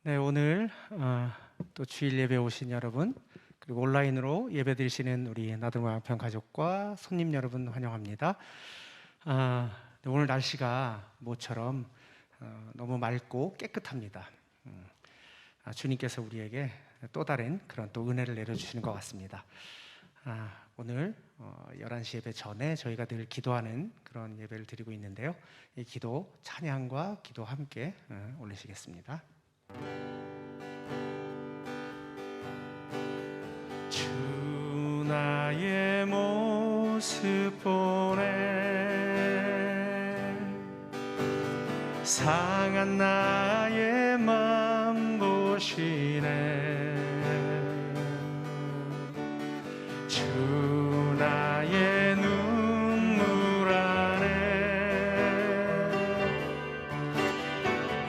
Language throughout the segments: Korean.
네, 오늘 또 주일 예배 오신 여러분, 그리고 온라인으로 예배 드리시는 우리 나들모 양편 가족과 손님 여러분 환영합니다. 네, 오늘 날씨가 모처럼 너무 맑고 깨끗합니다. 주님께서 우리에게 또 다른 그런 또 은혜를 내려주시는 것 같습니다. 오늘 11시 예배 전에 저희가 늘 기도하는 그런 예배를 드리고 있는데요. 이 기도, 찬양과 기도 함께 올리시겠습니다. 주 나의 모습 보네 상한 나의 맘 보시네 주 나의 눈물 안에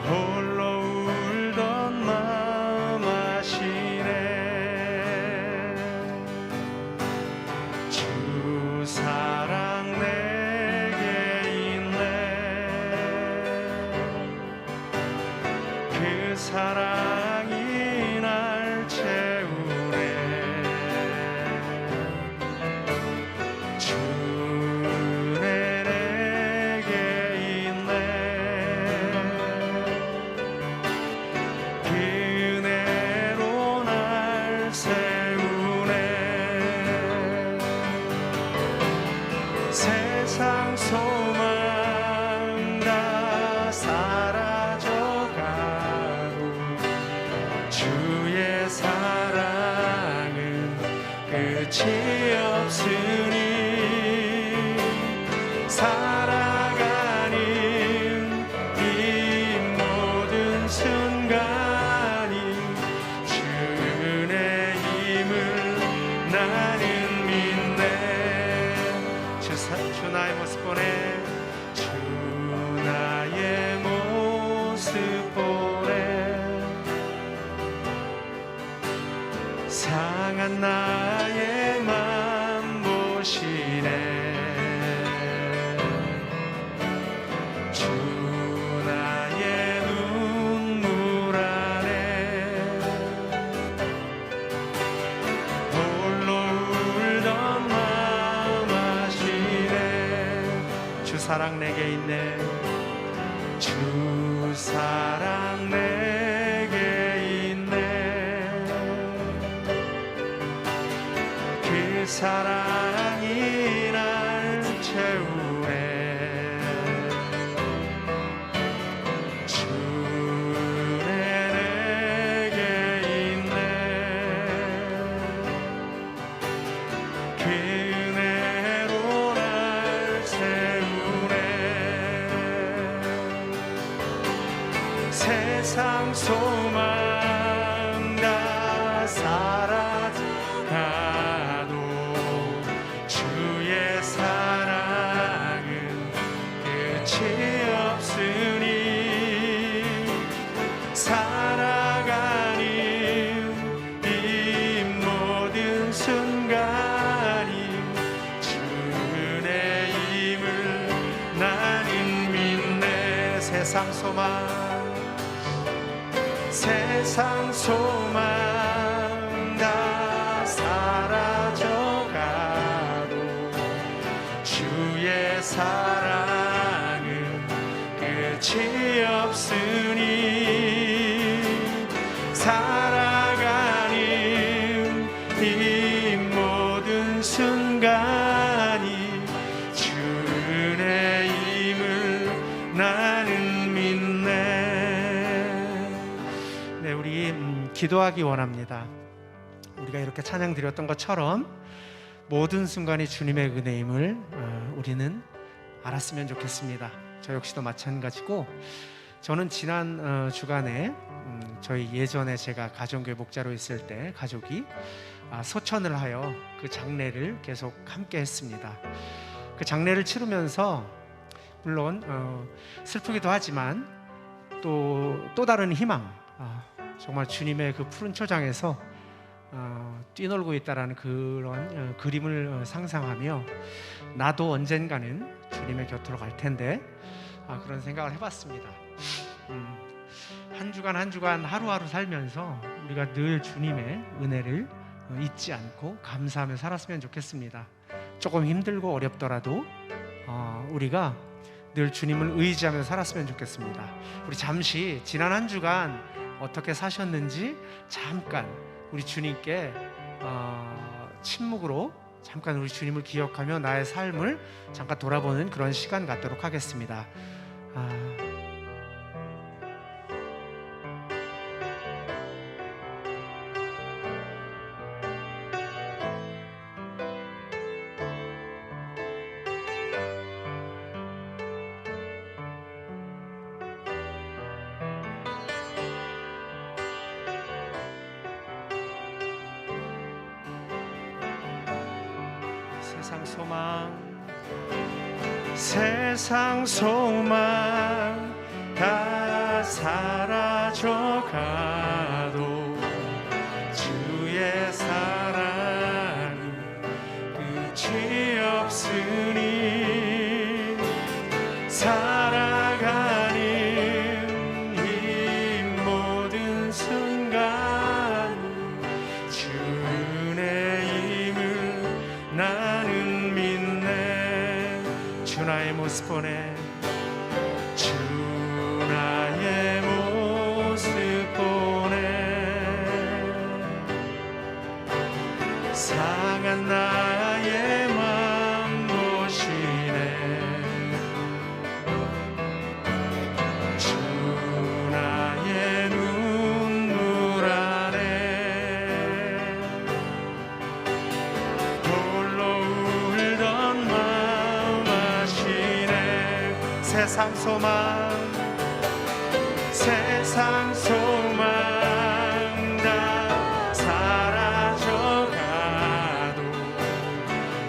홀로 울던 마음 아시네 주 사랑 내게 있네 그 사랑이 날 채우네 주 은혜 내게 있네 그 은혜로 날 세우네 세상 소망 다 사라져가고 주의 사랑은 끝이 없으니 살아가는 이 모든 순간이 주 은혜임을 나는 믿네 주 나의 모습 보네 주 나의 모습 보네 상한 나의 맘 보시네 주 나의 눈물 안에 홀로 울던 마음 아시네 주 사랑 내게 있네 주 사랑 내게 있네 그 사랑이 날 채우네 주 은혜 내게 있네 그 은혜로 날 세우네 세상 소망 다 사라져가도 주의 사랑은 끝이 없으니 살아가는 이 모든 순간이 주 은혜임을 나는 믿네 세상 소망 다 사라져가도 주의 사랑은 끝이 없으니 살아가는 이 모든 순간이 주 은혜임을 나는 믿네 네, 우리 기도하기 원합니다. 우리가 이렇게 찬양 드렸던 것처럼 모든 순간이 주님의 은혜임을 우리는 알았으면 좋겠습니다. 저 역시도 마찬가지고 저는 지난 주간에 저희 예전에 제가 가정교회 목자로 있을 때 가족이 소천을 하여 그 장례를 계속 함께 했습니다. 그 장례를 치르면서 물론 슬프기도 하지만 또 다른 희망 정말 주님의 그 푸른 초장에서 뛰놀고 있다라는 그런 그림을 상상하며 나도 언젠가는 주님의 곁으로 갈 텐데 그런 생각을 해봤습니다. 한 주간 한 주간 하루하루 살면서 우리가 늘 주님의 은혜를 잊지 않고 감사하며 살았으면 좋겠습니다. 조금 힘들고 어렵더라도 우리가 늘 주님을 의지하며 살았으면 좋겠습니다. 우리 잠시 지난 한 주간 어떻게 사셨는지 잠깐 우리 주님께 침묵으로 잠깐 우리 주님을 기억하며 나의 삶을 잠깐 돌아보는 그런 시간 갖도록 하겠습니다. 세상 소망 다 사라져가도 주의 사랑이 끝이 없으니 살아가는 이 모든 순간 주 은혜임을 나는 믿네. 주 나의 모습 보내, 주 나의 모습 보내. 상한 나의 맘 보시네. 주 나의 눈물 안에 홀로 울던 마음 아시네. 세상 소망 다 사라져가도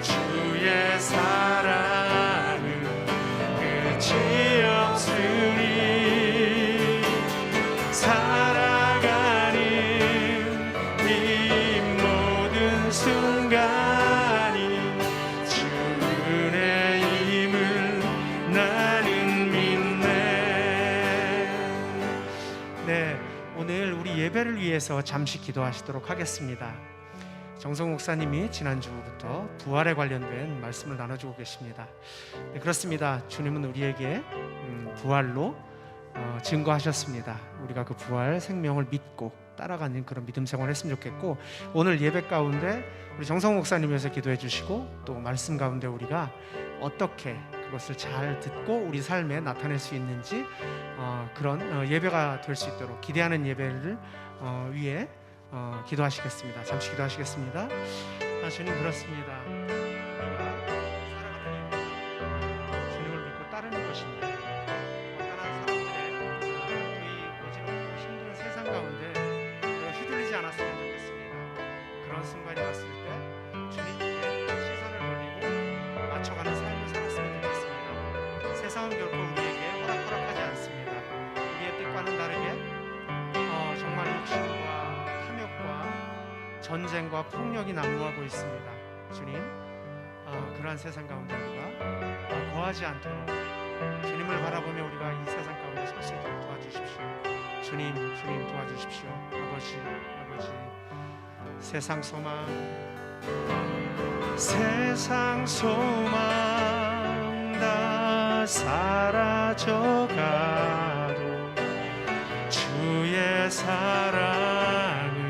주의 사랑은 끝이 없으니 살아가는 이 모든 순간이 주 은혜임을 나는 믿네. 네, 오늘 우리 예배를 위해서 잠시 기도하시도록 하겠습니다. 정성 목사님이 지난주부터 부활에 관련된 말씀을 나눠주고 계십니다. 네, 그렇습니다. 주님은 우리에게 부활로 증거하셨습니다. 우리가 그 부활 생명을 믿고 따라가는 그런 믿음 생활을 했으면 좋겠고, 오늘 예배 가운데 우리 정성 목사님께서 기도해 주시고 또 말씀 가운데 우리가 어떻게 그것을 잘 듣고 우리 삶에 나타낼 수 있는지 그런 예배가 될 수 있도록 기대하는 예배를 위해 기도하시겠습니다. 잠시 기도하시겠습니다. 주님, 그렇습니다. 우리가 살아가는 이유는 주님을 믿고 따르는 것인데 어떠한 사람들의 이 어지럽고 힘든 세상 가운데 휘둘리지 않았으면 좋겠습니다. 그런 순간이 왔을 때 주님께 시선을 돌리고 맞춰가는 삶을 살았으면 좋겠습니다. 세상은 결코 우리에게 호락호락하지 않습니다. 우리의 뜻과는 다르게 정말 욕심과 탐욕과 전쟁과 폭력이 난무하고 있습니다. 주님, 그러한 세상 가운데 우리가 거하지 않도록 주님을 바라보며 우리가 이 세상 가운데 설 수 있도록 도와주십시오. 주님 도와주십시오. 아버지, 세상 소망 다 사라져가도 주의 사랑은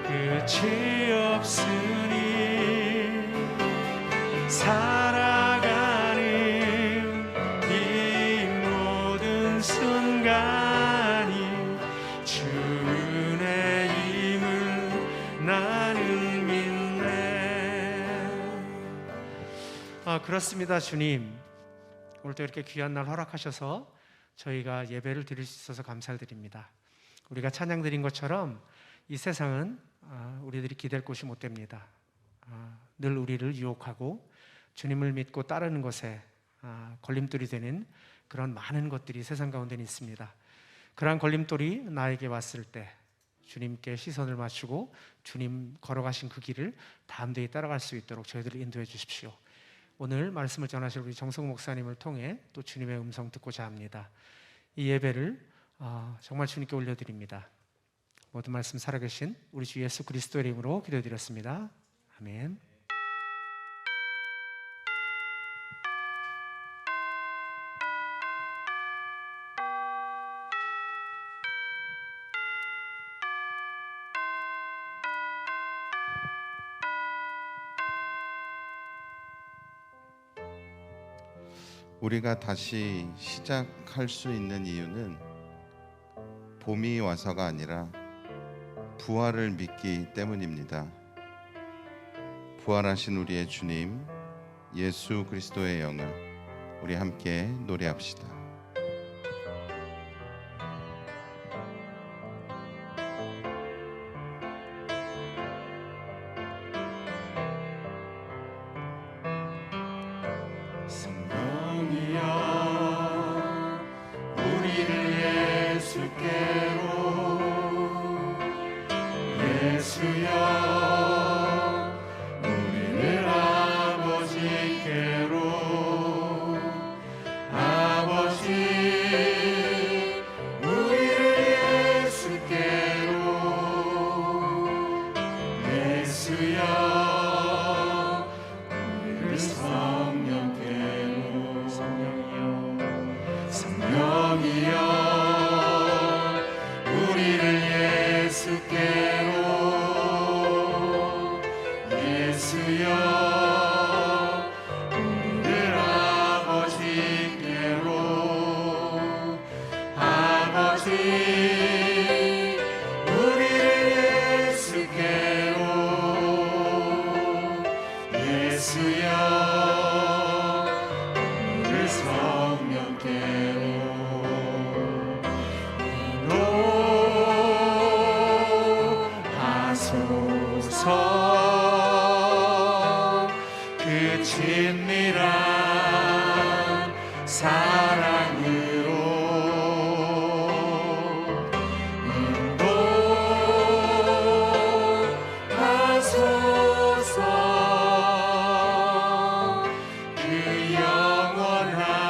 끝이 없으니 살아가는 이 모든 순간이 주 은혜임을 나는 믿네. 그렇습니다. 주님, 오늘도 이렇게 귀한 날 허락하셔서 저희가 예배를 드릴 수 있어서 감사를 드립니다. 우리가 찬양 드린 것처럼 이 세상은 우리들이 기댈 곳이 못 됩니다. 늘 우리를 유혹하고 주님을 믿고 따르는 것에 걸림돌이 되는 그런 많은 것들이 세상 가운데는 있습니다. 그러한 걸림돌이 나에게 왔을 때 주님께 시선을 맞추고 주님 걸어가신 그 길을 담대히 따라갈 수 있도록 저희들을 인도해 주십시오. 오늘 말씀을 전하실 우리 정성 목사님을 통해 또 주님의 음성 듣고자 합니다. 이 예배를 정말 주님께 올려드립니다. 모든 말씀 살아계신 우리 주 예수 그리스도의 이름으로 기도드렸습니다. 아멘. 우리가 다시 시작할 수 있는 이유는 봄이 와서가 아니라 부활을 믿기 때문입니다. 부활하신 우리의 주님 예수 그리스도의 영을 우리 함께 노래합시다. 그 친밀한 사랑으로 인도하소서. 그 영원한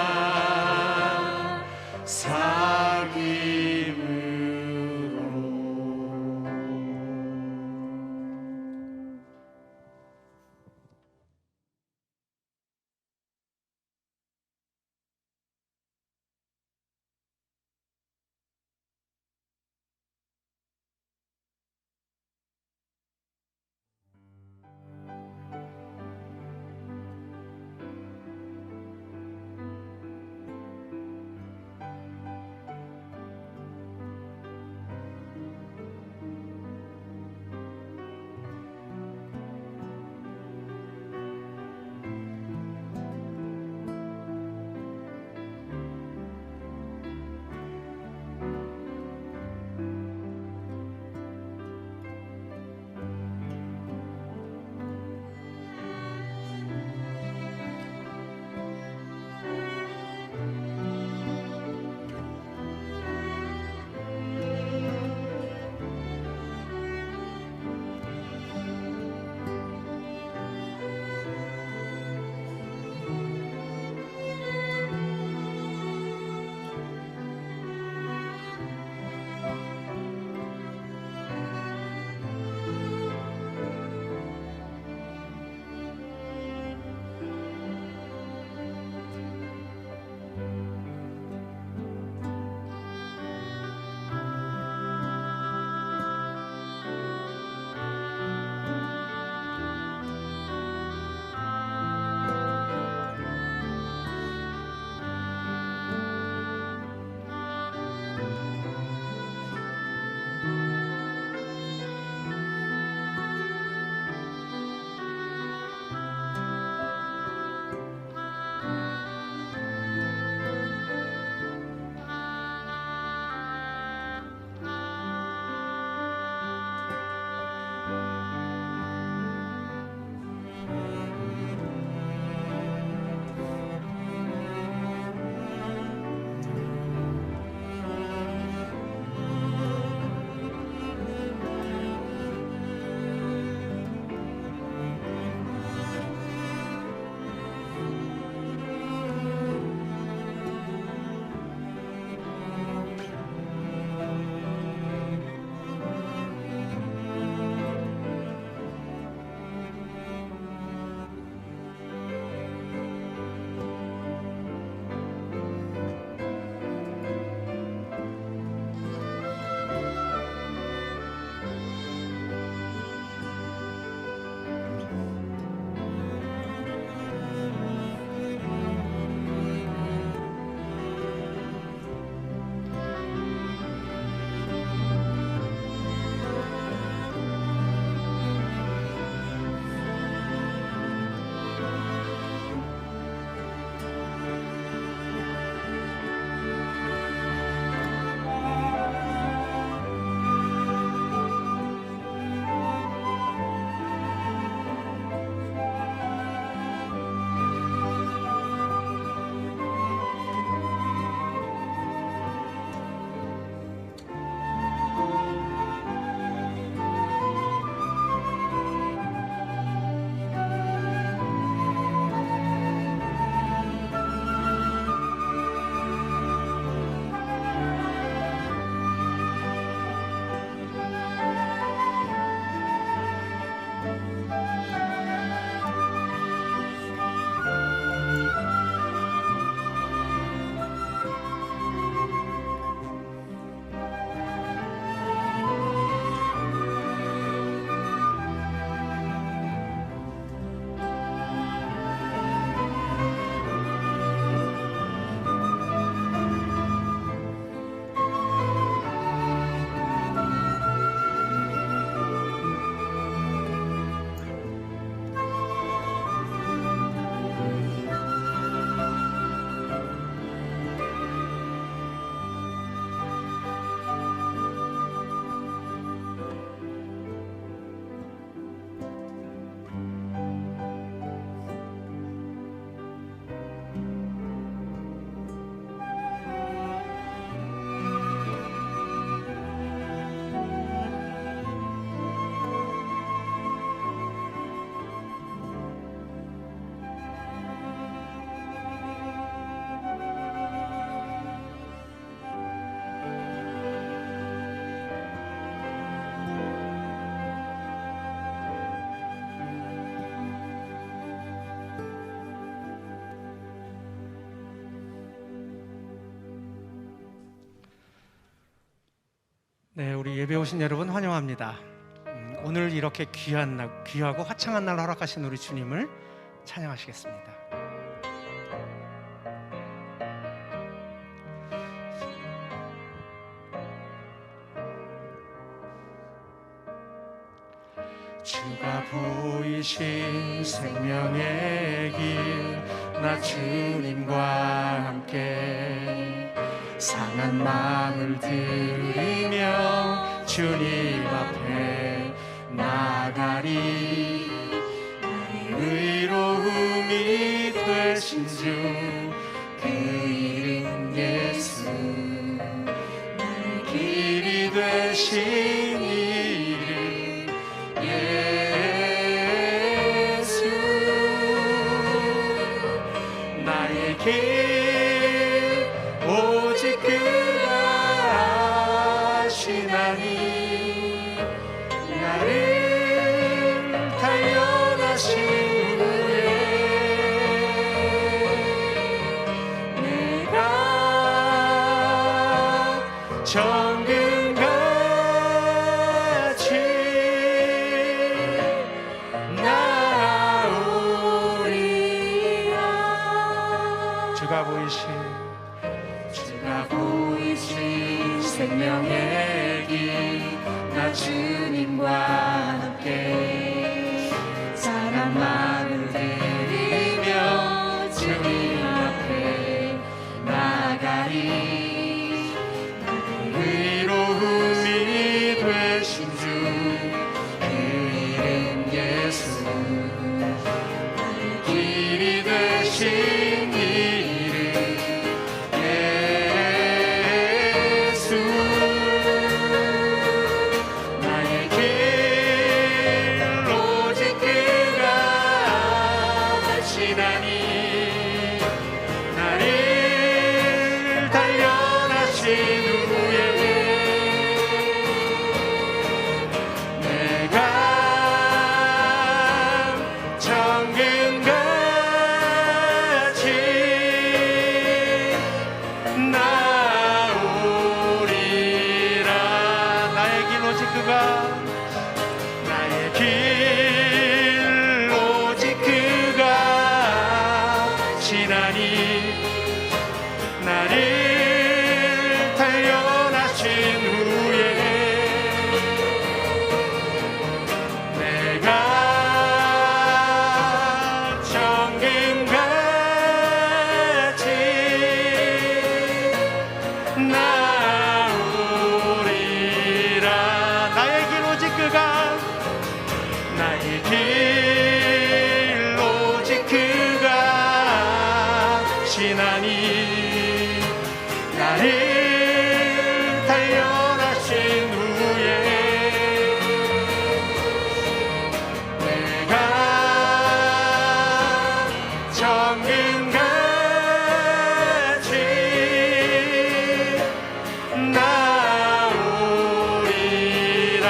네, 우리 예배 오신 여러분 환영합니다. 오늘 이렇게 귀하고 화창한 날 허락하신 우리 주님을 찬양하시겠습니다. 주가 보이신 생명의 길, 나 주님과 함께 상한 마음을 들이며 주님 앞에 나가리. 나의 의로움이 되신 주, 그 이름 예수. 나의 길이 되신 이름 예수. 나의 길 오직 그가 아시나니. 나를 단련하신 후에 내가 정금같이 날아오리라. 주가 보이신 생명의 길, 나 주님과 함께 사랑 마음을 드리며 주님 앞에 나가리. 나의 의로움이 되신 주, 그 이름 예수. 나의 길이 되신 이름 예수. 나의 길 오직 그가 아시나니. 나를 단련하신 후에 내가 정금같이 나오리라. 나의 길 오직 그가, 나의 길 오직 그가 지나니. 나를 단련하신 후에 내가 정금같이 나오리라. 나의 길 오직 그가, 나의 길 오직 그가 지나니. 나를 단련하신 후에 내가 정금같이 나오리라.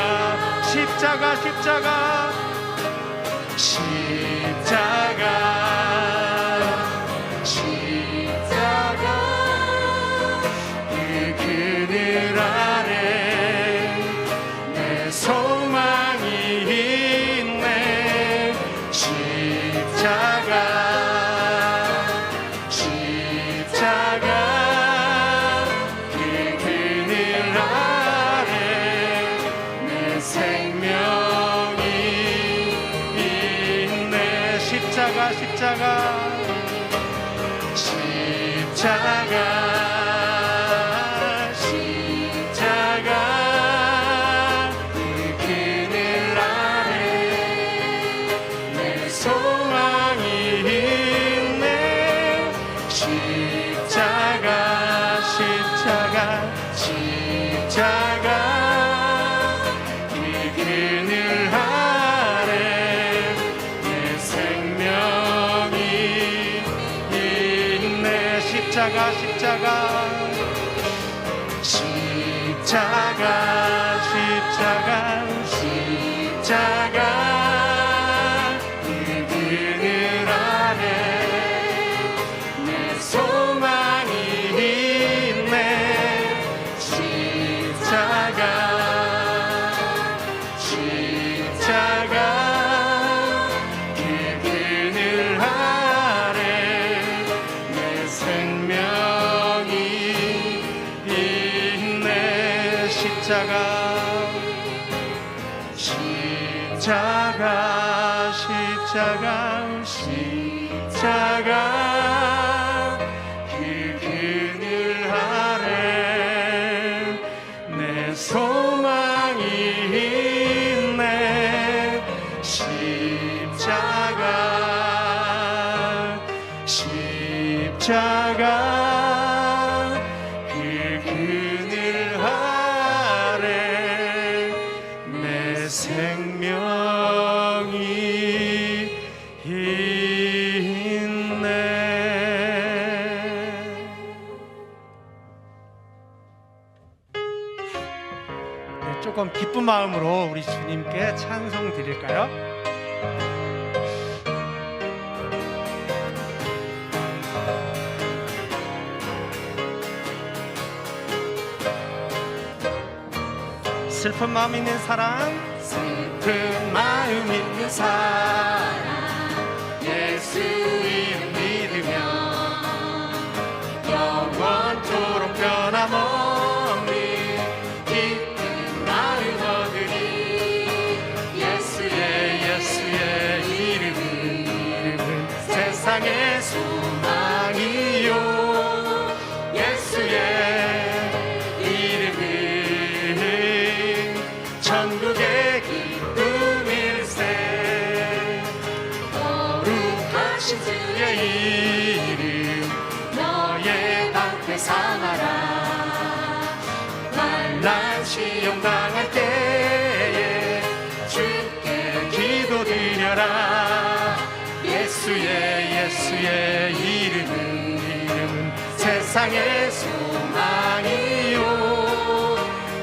십자가 그 그늘 아래 내 소망이 있네. 십자가 그 그늘 아래 내 생명이 있네. 십자가 그 그늘 아래 내 소망이 있네. 십자가 그 그늘 아래 내 생명이 있네. 십자가 그 그늘 아래 내 소망이 있네. 십자가 십자가 십자가 십자가 그 그늘 아래 내 소망이 있네. 십자가 십자가 그 그늘 아래 내 생명이 있네. 네, 조금 기쁜 마음으로 우리 주님께 찬송 드릴까요? 슬픈 마음 있는 사람, 슬픈 마음 있는 사람, 예수 이름 믿으며 영원토록 변함없는 기쁜 마음 얻으리. 예수의 이름은 세상의 소망이요. 예수의 천국의 기쁨일세. 거룩하신 주의 이름 너의 방패 삼아라. 환난 시험 당할 때에 주께 기도드려라. 예수의 이름은 세상의 소망이요.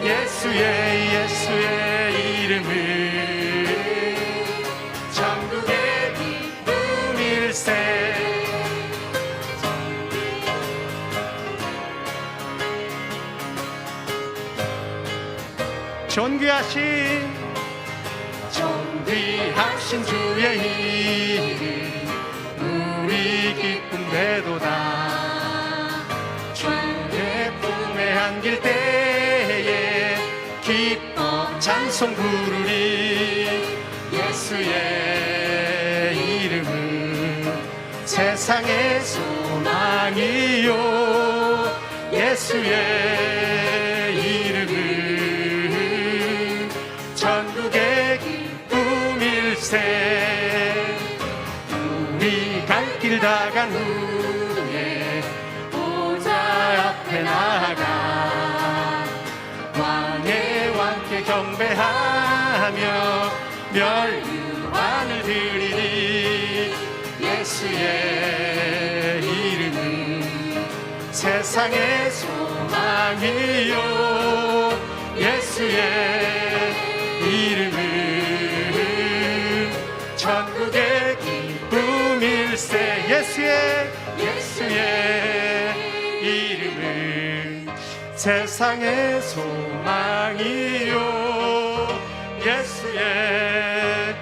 예수의 이름은 천국의 기쁨일세. 존귀하신 주의 이름 우리 기쁨 되도다. 주의 품에 안길 때에 기뻐 찬송 부르리. 예수의 이름은 세상의 소망이요. 예수의 이름은 천국의 기쁨일세. 우리 갈 길 다 간 후에 보좌 앞에 나가 왕께 경배하며 멸류관을 드리리. 예수의 이름은 세상의 소망이요. 예수의 이름은 천국의 기쁨일세. 예수의 이름은 세상의 소망이요. 예수의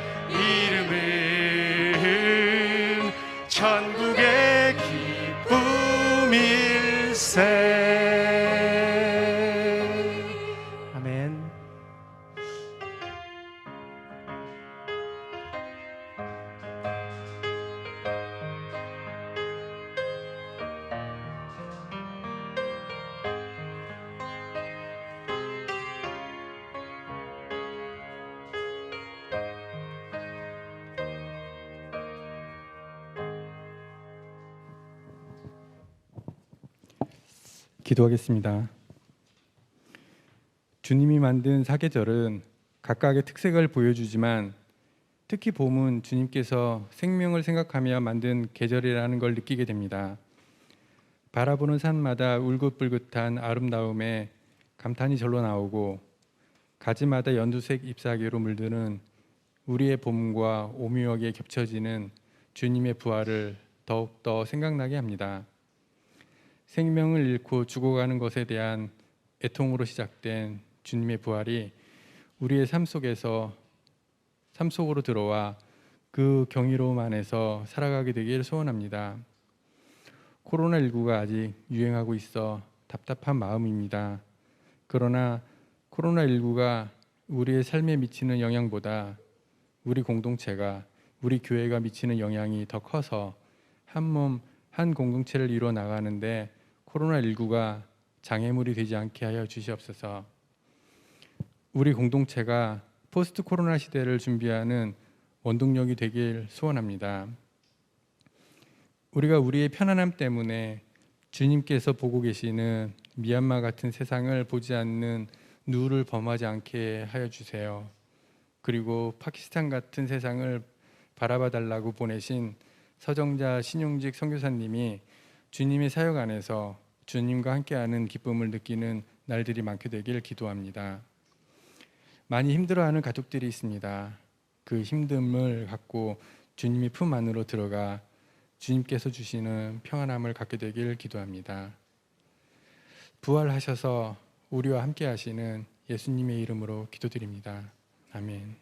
이름은 천국의 기쁨일세. 아멘. 기도하겠습니다. 주님이 만든 사계절은 각각의 특색을 보여주지만 특히 봄은 주님께서 생명을 생각하며 만든 계절이라는 걸 느끼게 됩니다. 바라보는 산마다 울긋불긋한 아름다움에 감탄이 절로 나오고 가지마다 연두색 잎사귀로 물드는 우리의 봄과 오묘하게 겹쳐지는 주님의 부활을 더욱더 생각나게 합니다. 생명을 잃고 죽어가는 것에 대한 애통으로 시작된 주님의 부활이 우리의 삶 속으로 들어와 그 경이로움 안에서 살아가게 되기를 소원합니다. 코로나19가 아직 유행하고 있어 답답한 마음입니다. 그러나 코로나19가 우리의 삶에 미치는 영향보다 우리 공동체가, 우리 교회가 미치는 영향이 더 커서 한 몸, 한 공동체를 이루어 나가는데 코로나19가 장애물이 되지 않게 하여 주시옵소서. 우리 공동체가 포스트 코로나 시대를 준비하는 원동력이 되길 소원합니다. 우리가 우리의 편안함 때문에 주님께서 보고 계시는 미얀마 같은 세상을 보지 않는 누를 범하지 않게 하여 주세요. 그리고 파키스탄 같은 세상을 바라봐 달라고 보내신 서정자 신용직 선교사님이 주님의 사역 안에서 주님과 함께하는 기쁨을 느끼는 날들이 많게 되길 기도합니다. 많이 힘들어하는 가족들이 있습니다. 그 힘듦을 갖고 주님의 품 안으로 들어가 주님께서 주시는 평안함을 갖게 되길 기도합니다. 부활하셔서 우리와 함께 하시는 예수님의 이름으로 기도드립니다. 아멘.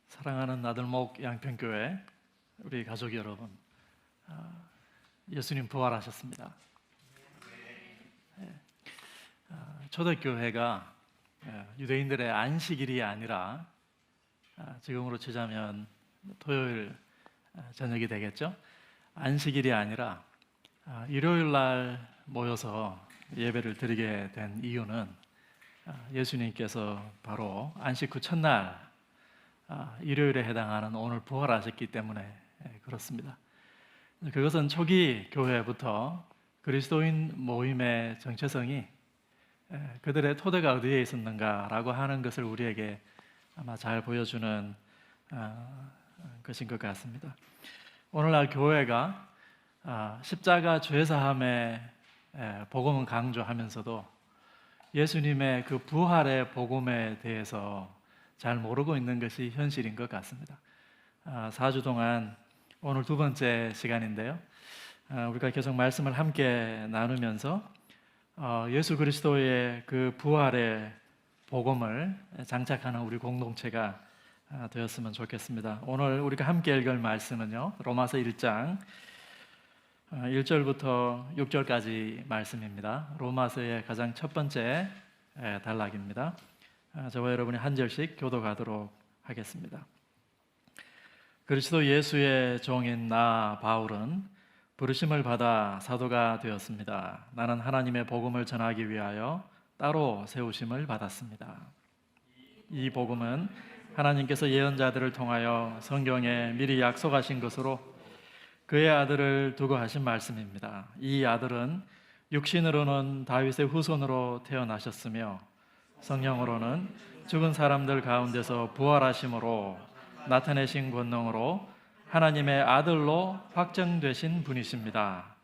사랑하는 나들목 양평교회 우리 가족 여러분, 예수님 부활하셨습니다. 초대교회가 유대인들의 안식일이 아니라 지금으로 치자면 토요일 저녁이 되겠죠. 안식일이 아니라 일요일 날 모여서 예배를 드리게 된 이유는 예수님께서 바로 안식 후 첫날 일요일에 해당하는 오늘 부활하셨기 때문에 그렇습니다. 그것은 초기 교회부터 그리스도인 모임의 정체성이 그들의 토대가 어디에 있었는가라고 하는 것을 우리에게 아마 잘 보여주는 것인 것 같습니다. 오늘날 교회가 십자가 죄사함의 복음을 강조하면서도 예수님의 그 부활의 복음에 대해서 잘 모르고 있는 것이 현실인 것 같습니다. 4주 동안 오늘 두 번째 시간인데요. 우리가 계속 말씀을 함께 나누면서 예수 그리스도의 그 부활의 복음을 장착하는 우리 공동체가 되었으면 좋겠습니다. 오늘 우리가 함께 읽을 말씀은요, 로마서 1장 1절부터 6절까지 말씀입니다. 로마서의 가장 첫 번째 단락입니다. 저와 여러분이 한 절씩 교독하도록 하겠습니다. 그리스도 예수의 종인 나 바울은 부르심을 받아 사도가 되었습니다. 나는 하나님의 복음을 전하기 위하여 따로 세우심을 받았습니다. 이 복음은 하나님께서 예언자들을 통하여 성경에 미리 약속하신 것으로 그의 아들을 두고 하신 말씀입니다. 이 아들은 육신으로는 다윗의 후손으로 태어나셨으며 성령으로는 죽은 사람들 가운데서 부활하심으로 나타내신 권능으로 하나님의 아들로 확정되신 분이십니다.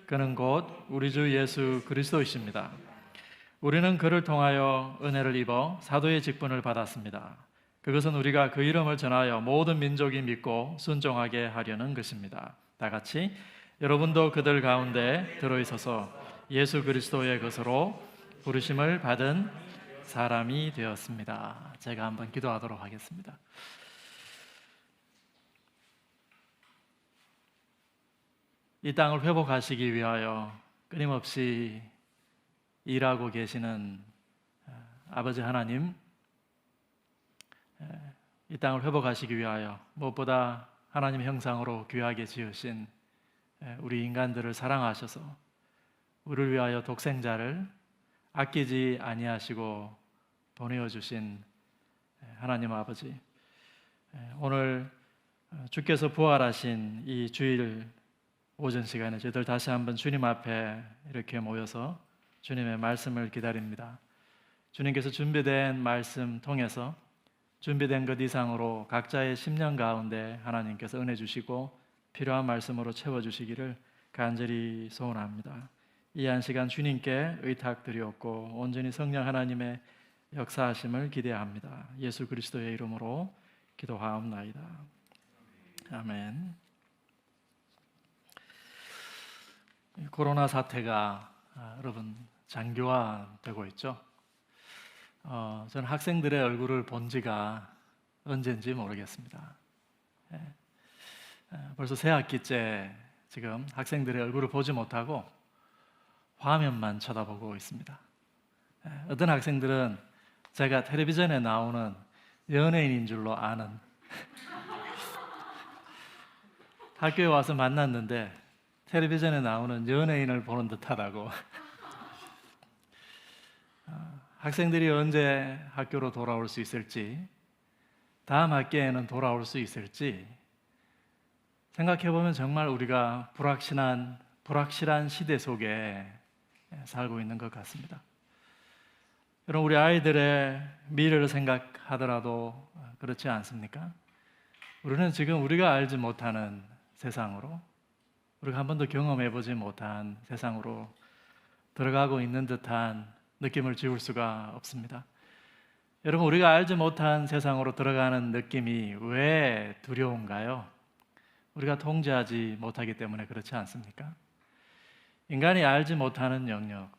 그는 곧 우리 주 예수 그리스도이십니다. 우리는 그를 통하여 은혜를 입어 사도의 직분을 받았습니다. 그것은 우리가 그 이름을 전하여 모든 민족이 믿고 순종하게 하려는 것입니다. 다 같이 여러분도 그들 가운데 들어있어서 예수 그리스도의 것으로 부르심을 받은 사람이 되었습니다. 제가 한번 기도하도록 하겠습니다. 이 땅을 회복하시기 위하여 끊임없이 일하고 계시는 아버지 하나님, 이 땅을 회복하시기 위하여 무엇보다 하나님의 형상으로 귀하게 지으신 우리 인간들을 사랑하셔서 우리를 위하여 독생자를 아끼지 아니하시고 보내어 주신 하나님 아버지, 오늘 주께서 부활하신 이 주일 오전 시간에 저희들 다시 한번 주님 앞에 이렇게 모여서 주님의 말씀을 기다립니다. 주님께서 준비된 말씀 통해서 준비된 것 이상으로 각자의 심령 가운데 하나님께서 은혜 주시고 필요한 말씀으로 채워주시기를 간절히 소원합니다. 이 한 시간 주님께 의탁드리옵고 온전히 성령 하나님의 역사하심을 기대합니다. 예수 그리스도의 이름으로 기도하옵나이다. 아멘. 코로나 사태가 여러분 장기화되고 있죠. 저는 학생들의 얼굴을 본 지가 언제인지 모르겠습니다. 벌써 새 학기째 지금 학생들의 얼굴을 보지 못하고 화면만 쳐다보고 있습니다. 어떤 학생들은 제가 텔레비전에 나오는 연예인인 줄로 아는 학교에 와서 만났는데 텔레비전에 나오는 연예인을 보는 듯하다고. 학생들이 언제 학교로 돌아올 수 있을지, 다음 학기에는 돌아올 수 있을지 생각해보면 정말 우리가 불확실한 시대 속에 살고 있는 것 같습니다. 여러분, 우리 아이들의 미래를 생각하더라도 그렇지 않습니까? 우리는 지금 우리가 알지 못하는 세상으로, 우리가 한 번도 경험해보지 못한 세상으로 들어가고 있는 듯한 느낌을 지울 수가 없습니다. 여러분, 우리가 알지 못한 세상으로 들어가는 느낌이 왜 두려운가요? 우리가 통제하지 못하기 때문에 그렇지 않습니까? 인간이 알지 못하는 영역,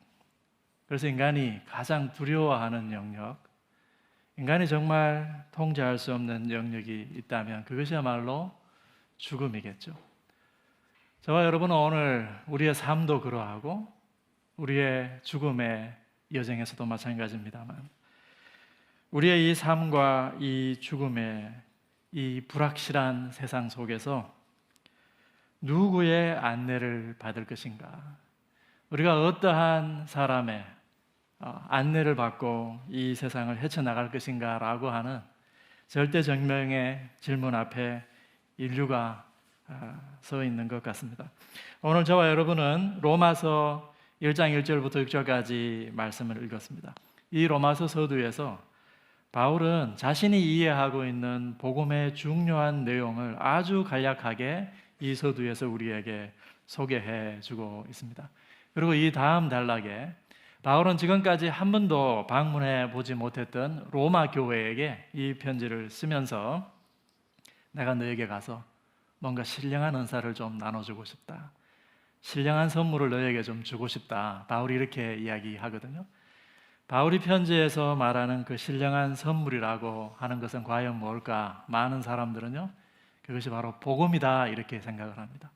그래서 인간이 가장 두려워하는 영역, 인간이 정말 통제할 수 없는 영역이 있다면 그것이야말로 죽음이겠죠. 저와 여러분은 오늘 우리의 삶도 그러하고 우리의 죽음의 여정에서도 마찬가지입니다만, 우리의 이 삶과 이 죽음의 이 불확실한 세상 속에서 누구의 안내를 받을 것인가, 우리가 어떠한 사람의 안내를 받고 이 세상을 헤쳐나갈 것인가 라고 하는 절대정명의 질문 앞에 인류가 서 있는 것 같습니다. 오늘 저와 여러분은 로마서 1장 1절부터 6절까지 말씀을 읽었습니다. 이 로마서 서두에서 바울은 자신이 이해하고 있는 복음의 중요한 내용을 아주 간략하게 이 서두에서 우리에게 소개해 주고 있습니다. 그리고 이 다음 단락에 바울은 지금까지 한 번도 방문해 보지 못했던 로마 교회에게 이 편지를 쓰면서 내가 너에게 가서 뭔가 신령한 은사를 좀 나눠주고 싶다, 신령한 선물을 너에게 좀 주고 싶다, 바울이 이렇게 이야기하거든요. 바울이 편지에서 말하는 그 신령한 선물이라고 하는 것은 과연 뭘까? 많은 사람들은요, 그것이 바로 복음이다 이렇게 생각을 합니다.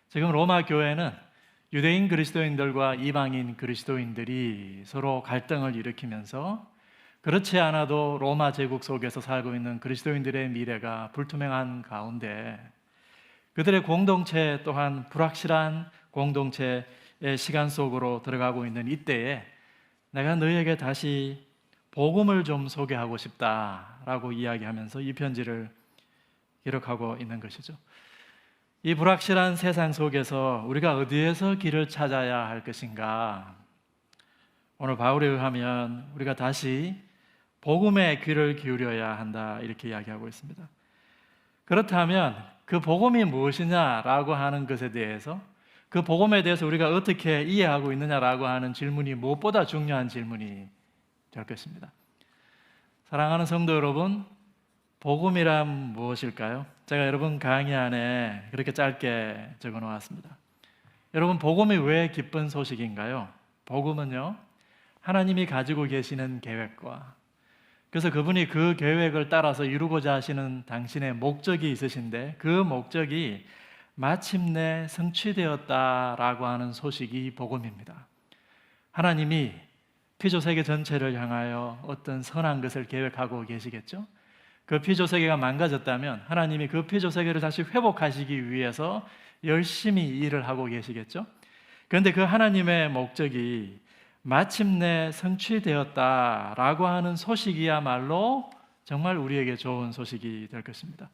지금 로마 교회는 유대인 그리스도인들과 이방인 그리스도인들이 서로 갈등을 일으키면서 그렇지 않아도 로마 제국 속에서 살고 있는 그리스도인들의 미래가 불투명한 가운데 그들의 공동체 또한 불확실한 공동체의 시간 속으로 들어가고 있는 이때에 내가 너희에게 다시 복음을 좀 소개하고 싶다라고 이야기하면서 이 편지를 기록하고 있는 것이죠. 이 불확실한 세상 속에서 우리가 어디에서 길을 찾아야 할 것인가? 오늘 바울에 의하면 우리가 다시 복음의 귀를 기울여야 한다 이렇게 이야기하고 있습니다. 그렇다면 그 복음이 무엇이냐라고 하는 것에 대해서, 그 복음에 대해서 우리가 어떻게 이해하고 있느냐라고 하는 질문이 무엇보다 중요한 질문이 될 것입니다. 사랑하는 성도 여러분, 복음이란 무엇일까요? 제가 여러분 강의 안에 그렇게 짧게 적어 놓았습니다. 여러분, 복음이 왜 기쁜 소식인가요? 복음은요, 하나님이 가지고 계시는 계획과, 그래서 그분이 그 계획을 따라서 이루고자 하시는 당신의 목적이 있으신데 그 목적이 마침내 성취되었다라고 하는 소식이 복음입니다. 하나님이 피조 세계 전체를 향하여 어떤 선한 것을 계획하고 계시겠죠? 그 피조 세계가 망가졌다면 하나님이 그 피조 세계를 다시 회복하시기 위해서 열심히 일을 하고 계시겠죠? 그런데 그 하나님의 목적이 마침내 성취되었다라고 하는 소식이야말로 정말 우리에게 좋은 소식이 될 것입니다.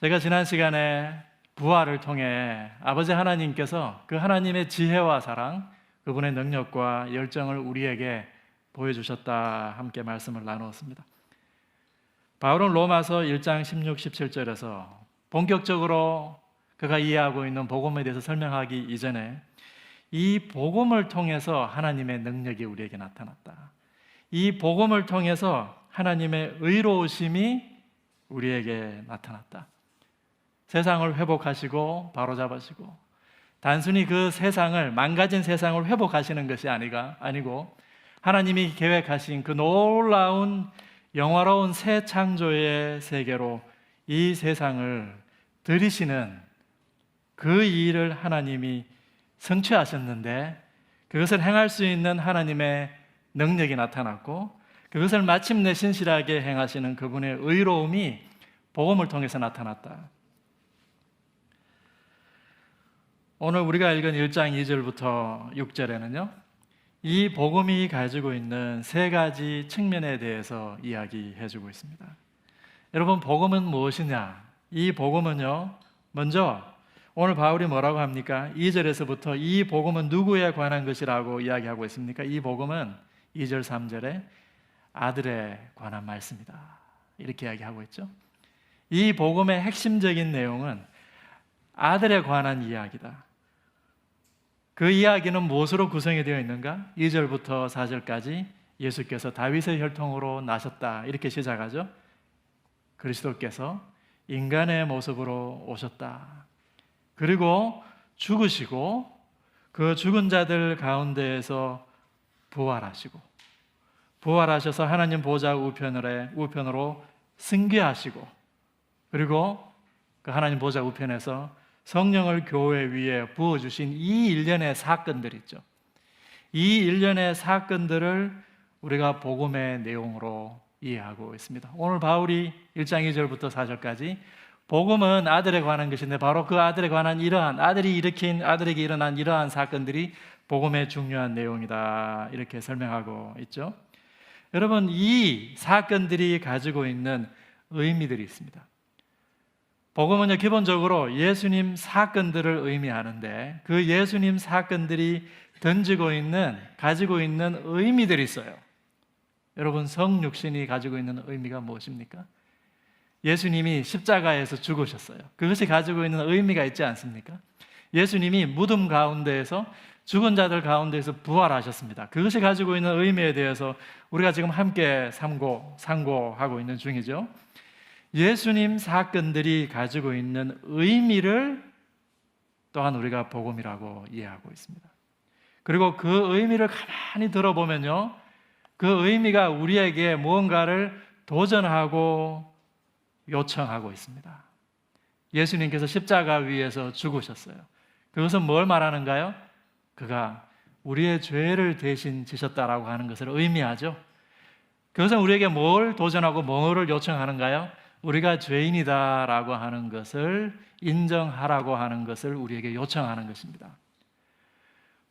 제가 지난 시간에 부활을 통해 아버지 하나님께서 그 하나님의 지혜와 사랑, 그분의 능력과 열정을 우리에게 보여주셨다 함께 말씀을 나누었습니다. 바울은 로마서 1장 16, 17절에서 본격적으로 그가 이해하고 있는 복음에 대해서 설명하기 이전에 이 복음을 통해서 하나님의 능력이 우리에게 나타났다. 이 복음을 통해서 하나님의 의로우심이 우리에게 나타났다. 세상을 회복하시고 바로잡으시고 단순히 그 세상을, 망가진 세상을 회복하시는 것이 아니고 하나님이 계획하신 그 놀라운 영화로운 새 창조의 세계로 이 세상을 들이시는 그 일을 하나님이 성취하셨는데, 그것을 행할 수 있는 하나님의 능력이 나타났고, 그것을 마침내 신실하게 행하시는 그분의 의로움이 복음을 통해서 나타났다. 오늘 우리가 읽은 1장 2절부터 6절에는요, 이 복음이 가지고 있는 세 가지 측면에 대해서 이야기해 주고 있습니다. 여러분, 복음은 무엇이냐? 이 복음은요, 먼저 오늘 바울이 뭐라고 합니까? 2절에서부터 이 복음은 누구에 관한 것이라고 이야기하고 있습니까? 이 복음은 2절 3절에 아들에 관한 말씀이다, 이렇게 이야기하고 있죠. 이 복음의 핵심적인 내용은 아들에 관한 이야기다. 그 이야기는 무엇으로 구성이 되어 있는가? 2절부터 4절까지 예수께서 다윗의 혈통으로 나셨다, 이렇게 시작하죠. 그리스도께서 인간의 모습으로 오셨다. 그리고 죽으시고 그 죽은 자들 가운데에서 부활하셔서 하나님 보좌 우편으로 승귀하시고, 그리고 그 하나님 보좌 우편에서 성령을 교회 위에 부어주신 이 일련의 사건들 있죠. 이 일련의 사건들을 우리가 복음의 내용으로 이해하고 있습니다. 오늘 바울이 1장 2절부터 4절까지 복음은 아들에 관한 것인데, 바로 그 아들에 관한 이러한 아들에게 일어난 이러한 사건들이 복음의 중요한 내용이다, 이렇게 설명하고 있죠. 여러분, 이 사건들이 가지고 있는 의미들이 있습니다. 복음은요, 기본적으로 예수님 사건들을 의미하는데, 그 예수님 사건들이 가지고 있는 의미들이 있어요. 여러분, 성육신이 가지고 있는 의미가 무엇입니까? 예수님이 십자가에서 죽으셨어요. 그것이 가지고 있는 의미가 있지 않습니까? 예수님이 무덤 가운데에서, 죽은 자들 가운데에서 부활하셨습니다. 그것이 가지고 있는 의미에 대해서 우리가 지금 함께 상고하고 있는 중이죠. 예수님 사건들이 가지고 있는 의미를 또한 우리가 복음이라고 이해하고 있습니다. 그리고 그 의미를 가만히 들어보면요, 그 의미가 우리에게 무언가를 도전하고 요청하고 있습니다. 예수님께서 십자가 위에서 죽으셨어요. 그것은 뭘 말하는가요? 그가 우리의 죄를 대신 지셨다라고 하는 것을 의미하죠. 그것은 우리에게 뭘 도전하고 뭐를 요청하는가요? 우리가 죄인이다라고 하는 것을 인정하라고 하는 것을 우리에게 요청하는 것입니다.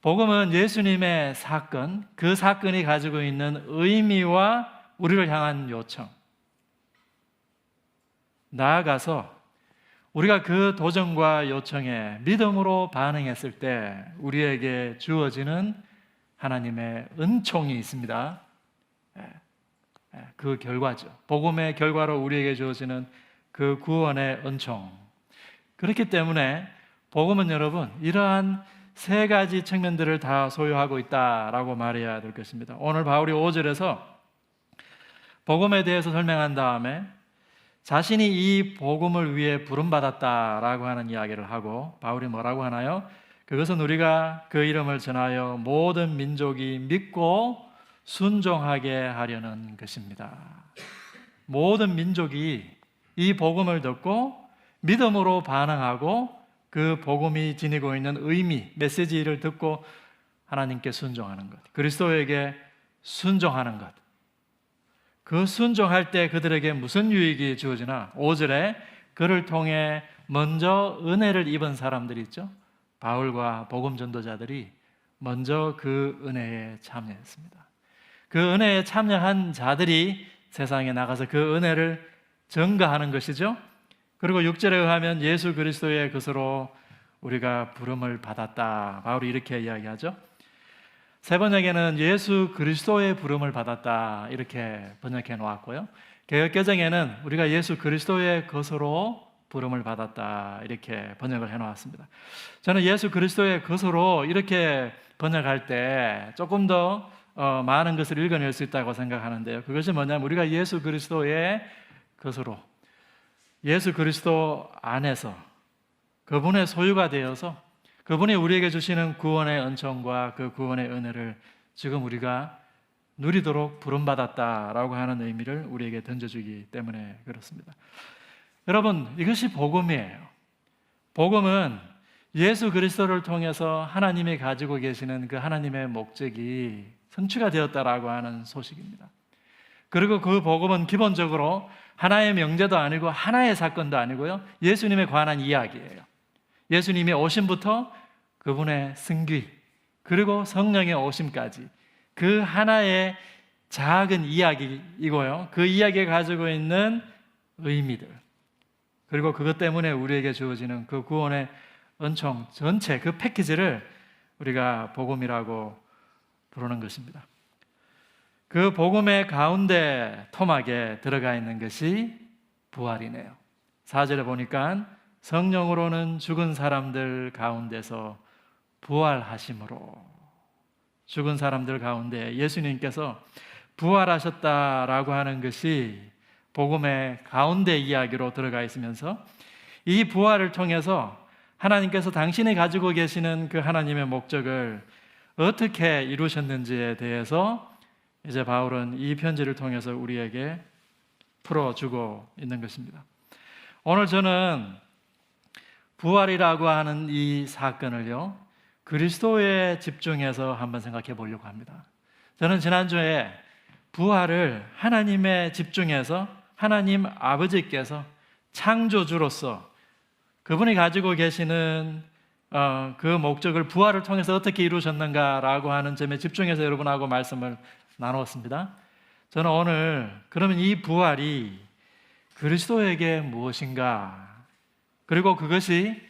복음은 예수님의 사건, 그 사건이 가지고 있는 의미와 우리를 향한 요청, 나아가서 우리가 그 도전과 요청에 믿음으로 반응했을 때 우리에게 주어지는 하나님의 은총이 있습니다. 그 결과죠. 복음의 결과로 우리에게 주어지는 그 구원의 은총. 그렇기 때문에 복음은 여러분, 이러한 세 가지 측면들을 다 소유하고 있다라고 말해야 될 것입니다. 오늘 바울이 5절에서 복음에 대해서 설명한 다음에 자신이 이 복음을 위해 부름받았다라고 하는 이야기를 하고, 바울이 뭐라고 하나요? 그것은 우리가 그 이름을 전하여 모든 민족이 믿고 순종하게 하려는 것입니다. 모든 민족이 이 복음을 듣고 믿음으로 반응하고 그 복음이 지니고 있는 의미, 메시지를 듣고 하나님께 순종하는 것, 그리스도에게 순종하는 것. 그 순종할 때 그들에게 무슨 유익이 주어지나? 5절에 그를 통해 먼저 은혜를 입은 사람들이 있죠. 바울과 복음 전도자들이 먼저 그 은혜에 참여했습니다. 그 은혜에 참여한 자들이 세상에 나가서 그 은혜를 증거하는 것이죠. 그리고 6절에 의하면 예수 그리스도의 것으로 우리가 부름을 받았다. 바울이 이렇게 이야기하죠. 세 번역에는 예수 그리스도의 부름을 받았다 이렇게 번역해 놓았고요. 개역개정에는 우리가 예수 그리스도의 것으로 부름을 받았다 이렇게 번역을 해 놓았습니다. 저는 예수 그리스도의 것으로 이렇게 번역할 때 조금 더 많은 것을 읽어낼 수 있다고 생각하는데요. 그것이 뭐냐면 우리가 예수 그리스도의 것으로, 예수 그리스도 안에서 그분의 소유가 되어서 그분이 우리에게 주시는 구원의 은총과 그 구원의 은혜를 지금 우리가 누리도록 부름받았다라고 하는 의미를 우리에게 던져주기 때문에 그렇습니다. 여러분, 이것이 복음이에요. 복음은 예수 그리스도를 통해서 하나님이 가지고 계시는 그 하나님의 목적이 성취가 되었다라고 하는 소식입니다. 그리고 그 복음은 기본적으로 하나의 명제도 아니고 하나의 사건도 아니고요, 예수님에 관한 이야기예요. 예수님이 오심부터 그분의 승귀 그리고 성령의 오심까지 그 하나의 작은 이야기이고요, 그 이야기가 가지고 있는 의미들, 그리고 그것 때문에 우리에게 주어지는 그 구원의 은총 전체 그 패키지를 우리가 복음이라고 부르는 것입니다. 그 복음의 가운데 토막에 들어가 있는 것이 부활이네요. 4절에 보니까 성령으로는 죽은 사람들 가운데서 부활하심으로, 죽은 사람들 가운데 예수님께서 부활하셨다라고 하는 것이 복음의 가운데 이야기로 들어가 있으면서 이 부활을 통해서 하나님께서 당신이 가지고 계시는 그 하나님의 목적을 어떻게 이루셨는지에 대해서 이제 바울은 이 편지를 통해서 우리에게 풀어주고 있는 것입니다. 오늘 저는 부활이라고 하는 이 사건을요, 그리스도에 집중해서 한번 생각해 보려고 합니다. 저는 지난주에 부활을 하나님에 집중해서 하나님 아버지께서 창조주로서 그분이 가지고 계시는 그 목적을 부활을 통해서 어떻게 이루셨는가라고 하는 점에 집중해서 여러분하고 말씀을 나누었습니다. 저는 오늘 그러면 이 부활이 그리스도에게 무엇인가, 그리고 그것이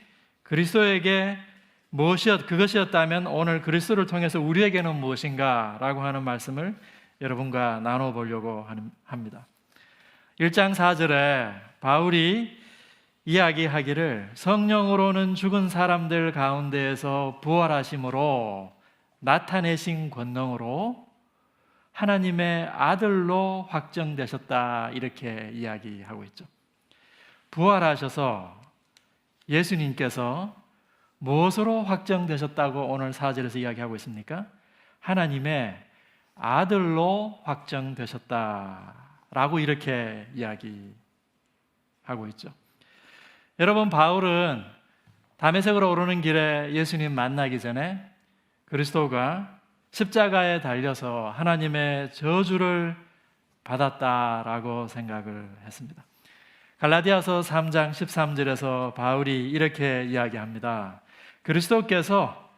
그리스도에게 그것이었다면 오늘 그리스도를 통해서 우리에게는 무엇인가라고 하는 말씀을 여러분과 나눠보려고 합니다. 1장 4절에 바울이 이야기하기를 성령으로는 죽은 사람들 가운데에서 부활하심으로 나타내신 권능으로 하나님의 아들로 확정되셨다 이렇게 이야기하고 있죠. 부활하셔서 예수님께서 무엇으로 확정되셨다고 오늘 4절에서 이야기하고 있습니까? 하나님의 아들로 확정되셨다라고 이렇게 이야기하고 있죠. 여러분, 바울은 다메섹으로 오르는 길에 예수님 만나기 전에 그리스도가 십자가에 달려서 하나님의 저주를 받았다라고 생각을 했습니다. 갈라디아서 3장 13절에서 바울이 이렇게 이야기합니다. 그리스도께서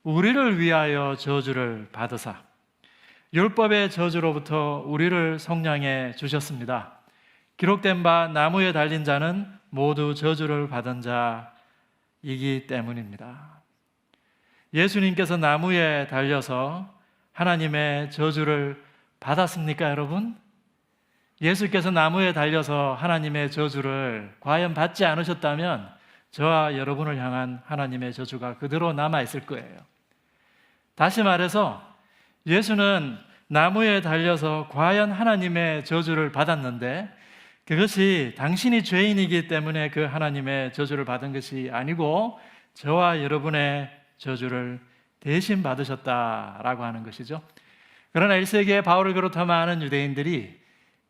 우리를 위하여 저주를 받으사 율법의 저주로부터 우리를 속량해 주셨습니다. 기록된 바 나무에 달린 자는 모두 저주를 받은 자이기 때문입니다. 예수님께서 나무에 달려서 하나님의 저주를 받았습니까, 여러분? 예수께서 나무에 달려서 하나님의 저주를 과연 받지 않으셨다면 저와 여러분을 향한 하나님의 저주가 그대로 남아있을 거예요. 다시 말해서 예수는 나무에 달려서 과연 하나님의 저주를 받았는데 그것이 당신이 죄인이기 때문에 그 하나님의 저주를 받은 것이 아니고 저와 여러분의 저주를 대신 받으셨다라고 하는 것이죠. 그러나 1세기에 바울을 비롯한 많은 유대인들이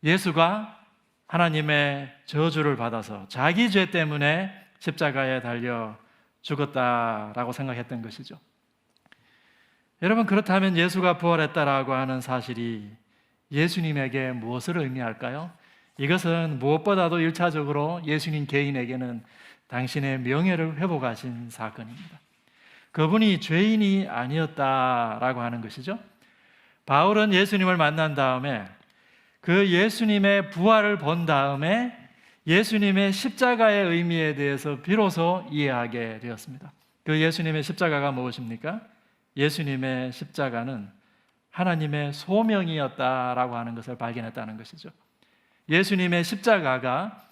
예수가 하나님의 저주를 받아서 자기 죄 때문에 십자가에 달려 죽었다라고 생각했던 것이죠. 여러분, 그렇다면 예수가 부활했다라고 하는 사실이 예수님에게 무엇을 의미할까요? 이것은 무엇보다도 1차적으로 예수님 개인에게는 당신의 명예를 회복하신 사건입니다. 그분이 죄인이 아니었다라고 하는 것이죠. 바울은 예수님을 만난 다음에 그 예수님의 부활을 본 다음에 예수님의 십자가의 의미에 대해서 비로소 이해하게 되었습니다. 그 예수님의 십자가가 무엇입니까? 예수님의 십자가는 하나님의 소명이었다라고 하는 것을 발견했다는 것이죠. 예수님의 십자가가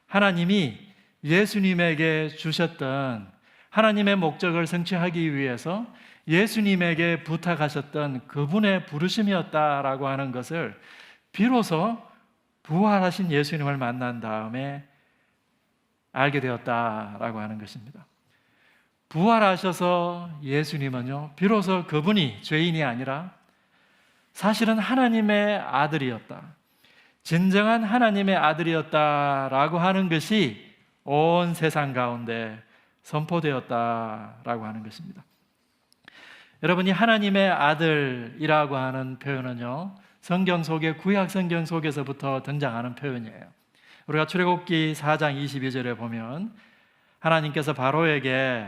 하나님이 예수님에게 주셨던 하나님의 목적을 성취하기 위해서 예수님에게 부탁하셨던 그분의 부르심이었다라고 하는 것을 비로소 부활하신 예수님을 만난 다음에 알게 되었다라고 하는 것입니다. 부활하셔서 예수님은요, 비로소 그분이 죄인이 아니라 사실은 하나님의 아들이었다, 진정한 하나님의 아들이었다라고 하는 것이 온 세상 가운데 선포되었다라고 하는 것입니다. 여러분이 하나님의 아들이라고 하는 표현은요, 성경 속에 구약 성경 속에서부터 등장하는 표현이에요. 우리가 출애굽기 4장 22절에 보면 하나님께서 바로에게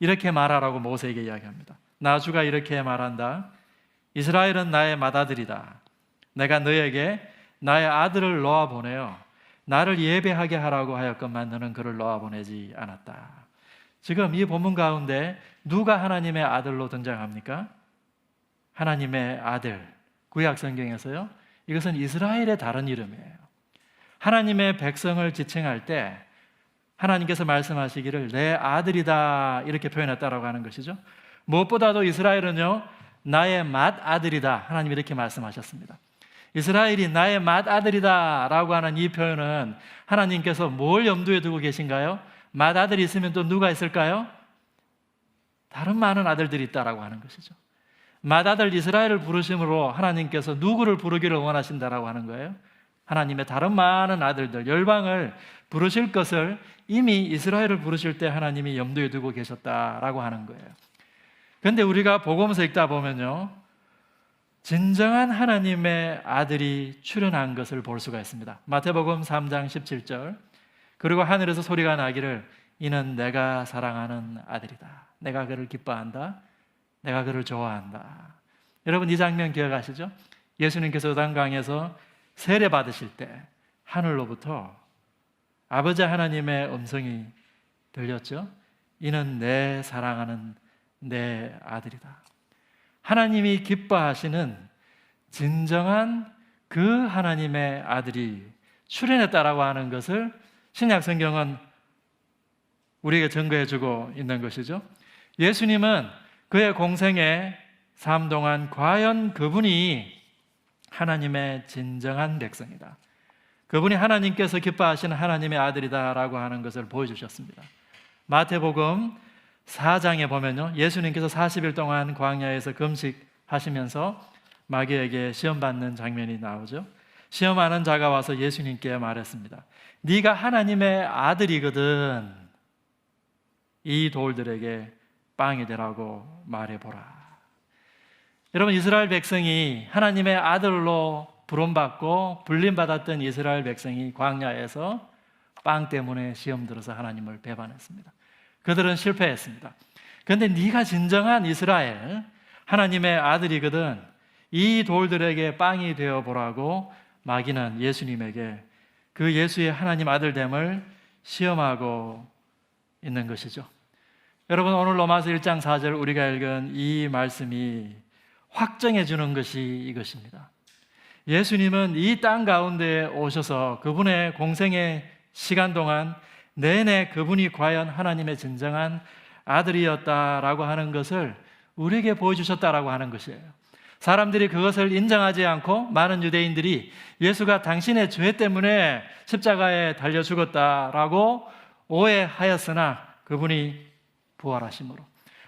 이렇게 말하라고 모세에게 이야기합니다. 나 주가 이렇게 말한다. 이스라엘은 나의 맏아들이다. 내가 너에게 나의 아들을 놓아 보내어 나를 예배하게 하라고 하였건만 너는 그를 놓아 보내지 않았다. 지금 이 본문 가운데 누가 하나님의 아들로 등장합니까? 하나님의 아들. 구약 성경에서요, 이것은 이스라엘의 다른 이름이에요. 하나님의 백성을 지칭할 때 하나님께서 말씀하시기를 내 아들이다 이렇게 표현했다라고 하는 것이죠. 무엇보다도 이스라엘은요, 나의 맏아들이다 하나님이 이렇게 말씀하셨습니다. 이스라엘이 나의 맏아들이다 라고 하는 이 표현은 하나님께서 뭘 염두에 두고 계신가요? 맏아들이 있으면 또 누가 있을까요? 다른 많은 아들들이 있다라고 하는 것이죠. 맏아들 이스라엘을 부르심으로 하나님께서 누구를 부르기를 원하신다라고 하는 거예요? 하나님의 다른 많은 아들들, 열방을 부르실 것을 이미 이스라엘을 부르실 때 하나님이 염두에 두고 계셨다라고 하는 거예요. 그런데 우리가 복음서 읽다 보면요, 진정한 하나님의 아들이 출현한 것을 볼 수가 있습니다. 마태복음 3장 17절, 그리고 하늘에서 소리가 나기를 이는 내가 사랑하는 아들이다. 내가 그를 기뻐한다. 내가 그를 좋아한다. 여러분 이 장면 기억하시죠? 예수님께서 요단강에서 세례 받으실 때 하늘로부터 아버지 하나님의 음성이 들렸죠? 이는 내 사랑하는 내 아들이다. 하나님이 기뻐하시는 진정한 그 하나님의 아들이 출현했다라고 하는 것을 신약 성경은 우리에게 증거해주고 있는 것이죠. 예수님은 그의 공생의 삶 동안 과연 그분이 하나님의 진정한 백성이다, 그분이 하나님께서 기뻐하시는 하나님의 아들이다라고 하는 것을 보여주셨습니다. 마태복음 4장에 보면요, 예수님께서 40일 동안 광야에서 금식하시면서 마귀에게 시험받는 장면이 나오죠. 시험하는 자가 와서 예수님께 말했습니다. 네가 하나님의 아들이거든 이 돌들에게 빵이 되라고 말해보라. 여러분 이스라엘 백성이 하나님의 아들로 부름받고 불림받았던 이스라엘 백성이 광야에서 빵 때문에 시험 들어서 하나님을 배반했습니다. 그들은 실패했습니다. 그런데 네가 진정한 이스라엘 하나님의 아들이거든 이 돌들에게 빵이 되어보라고 마귀는 예수님에게 그 예수의 하나님 아들됨을 시험하고 있는 것이죠. 여러분 오늘 로마서 1장 4절 우리가 읽은 이 말씀이 확정해 주는 것이 이것입니다. 예수님은 이 땅 가운데에 오셔서 그분의 공생의 시간 동안 내내 그분이 과연 하나님의 진정한 아들이었다라고 하는 것을 우리에게 보여주셨다라고 하는 것이에요. 사람들이 그것을 인정하지 않고 많은 유대인들이 예수가 당신의 죄 때문에 십자가에 달려 죽었다라고 오해하였으나 그분이 부활하심으로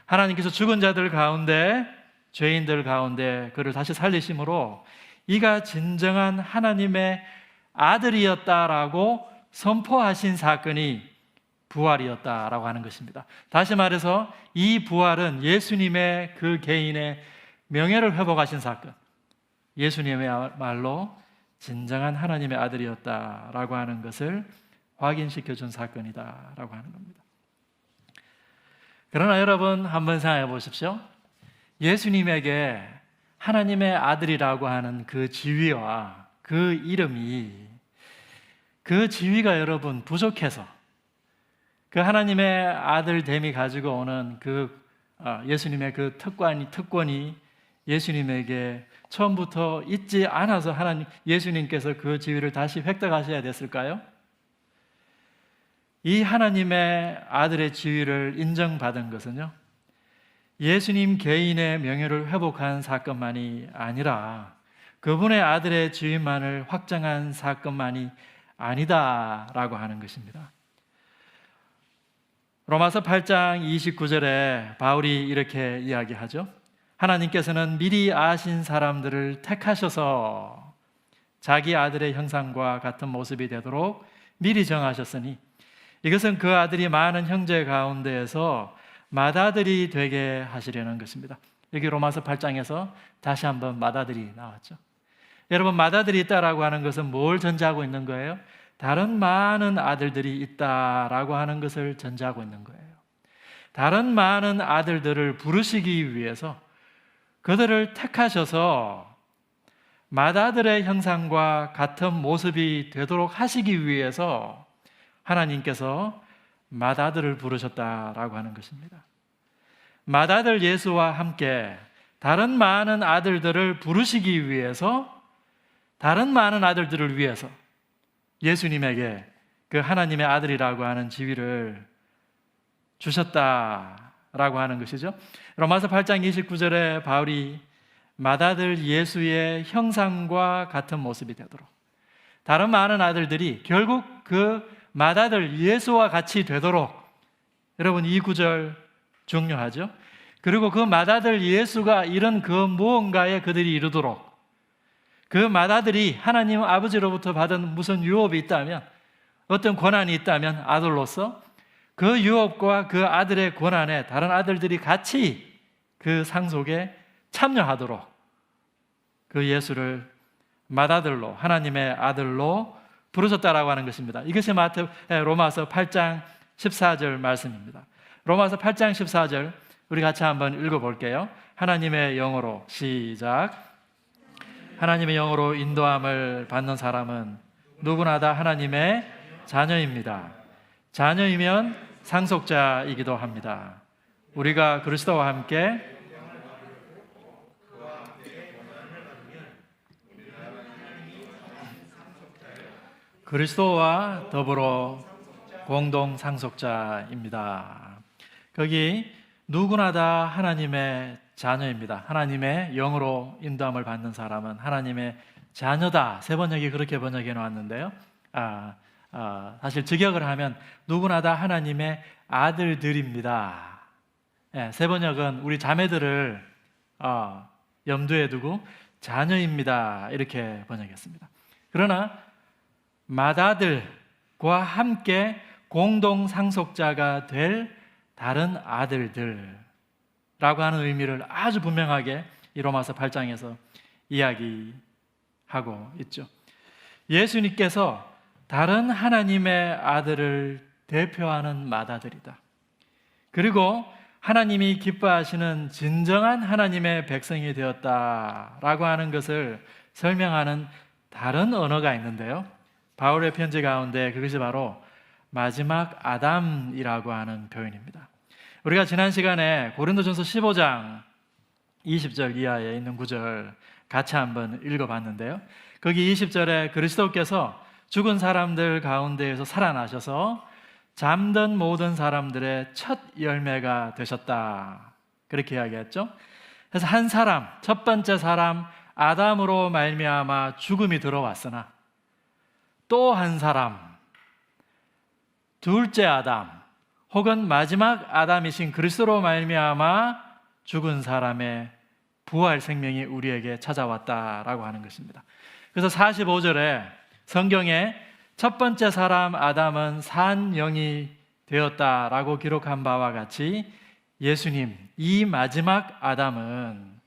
하나님께서 죽은 자들 가운데 죄인들 가운데 그를 다시 살리심으로 이가 진정한 하나님의 아들이었다라고 선포하신 사건이 부활이었다라고 하는 것입니다. 다시 말해서 이 부활은 예수님의 그 개인의 명예를 회복하신 사건, 예수님의 말로 진정한 하나님의 아들이었다라고 하는 것을 확인시켜준 사건이다라고 하는 겁니다. 그러나 여러분 한번 생각해 보십시오. 예수님에게 하나님의 아들이라고 하는 그 지위와 그 이름이, 그 지위가 여러분 부족해서 그 하나님의 아들됨이 가지고 오는 그 예수님의 그 특권이 예수님에게 처음부터 있지 않아서 예수님께서 그 지위를 다시 획득하셔야 됐을까요? 이 하나님의 아들의 지위를 인정받은 것은요, 예수님 개인의 명예를 회복한 사건만이 아니라 그분의 아들의 지위만을 확정한 사건만이 아니다라고 하는 것입니다. 로마서 8장 29절에 바울이 이렇게 이야기하죠. 하나님께서는 미리 아신 사람들을 택하셔서 자기 아들의 형상과 같은 모습이 되도록 미리 정하셨으니 이것은 그 아들이 많은 형제 가운데에서 맏아들이 되게 하시려는 것입니다. 여기 로마서 8장에서 다시 한번 맏아들이 나왔죠. 여러분, 맏아들이 있다라고 하는 것은 뭘 전제하고 있는 거예요? 다른 많은 아들들이 있다라고 하는 것을 전제하고 있는 거예요. 다른 많은 아들들을 부르시기 위해서 그들을 택하셔서 맏아들의 형상과 같은 모습이 되도록 하시기 위해서 하나님께서 맏아들을 부르셨다라고 하는 것입니다. 맏아들 예수와 함께 다른 많은 아들들을 부르시기 위해서, 다른 많은 아들들을 위해서 예수님에게 그 하나님의 아들이라고 하는 지위를 주셨다라고 하는 것이죠. 로마서 8장 29절에 바울이 맏아들 예수의 형상과 같은 모습이 되도록, 다른 많은 아들들이 결국 그 맏아들 예수와 같이 되도록, 여러분 이 구절 중요하죠. 그리고 그 맏아들 예수가 이런 그 무언가에 그들이 이르도록, 그 맏아들이 하나님 아버지로부터 받은 무슨 유업이 있다면, 어떤 권한이 있다면 아들로서 그 유업과 그 아들의 권한에 다른 아들들이 같이 그 상속에 참여하도록 그 예수를 맏아들로, 하나님의 아들로 부르셨다라고 하는 것입니다. 이것이 로마서 8장 14절 말씀입니다. 로마서 8장 14절 우리 같이 한번 읽어볼게요. 하나님의 영으로, 시작. 하나님의 영으로 인도함을 받는 사람은 누구나 다 하나님의 자녀입니다. 자녀이면 상속자이기도 합니다. 우리가 그리스도와 함께 그리스도와 더불어 공동 상속자입니다. 거기 누구나 다 하나님의 자녀입니다. 하나님의 영으로 인도함을 받는 사람은 하나님의 자녀다. 세 번역이 그렇게 번역해 놓았는데요. 사실 직역을 하면 누구나 다 하나님의 아들들입니다. 세 번역은 우리 자매들을 염두에 두고 자녀입니다. 이렇게 번역했습니다. 그러나 맏아들과 함께 공동 상속자가 될 다른 아들들라고 하는 의미를 아주 분명하게 이 로마서 8장에서 이야기하고 있죠. 예수님께서 다른 하나님의 아들을 대표하는 맏아들이다. 그리고 하나님이 기뻐하시는 진정한 하나님의 백성이 되었다라고 하는 것을 설명하는 다른 언어가 있는데요. 바울의 편지 가운데 그것이 바로 마지막 아담이라고 하는 표현입니다. 우리가 지난 시간에 고린도전서 15장 20절 이하에 있는 구절 같이 한번 읽어봤는데요. 거기 20절에 그리스도께서 죽은 사람들 가운데에서 살아나셔서 잠든 모든 사람들의 첫 열매가 되셨다. 그렇게 이야기했죠. 그래서 한 사람, 첫 번째 사람 아담으로 말미암아 죽음이 들어왔으나 또 한 사람, 둘째 아담 혹은 마지막 아담이신 그리스도로 말미암아 죽은 사람의 부활 생명이 우리에게 찾아왔다라고 하는 것입니다. 그래서 45절에 성경에 첫 번째 사람 아담은 산 영이 되었다라고 기록한 바와 같이 예수님, 이 마지막 아담은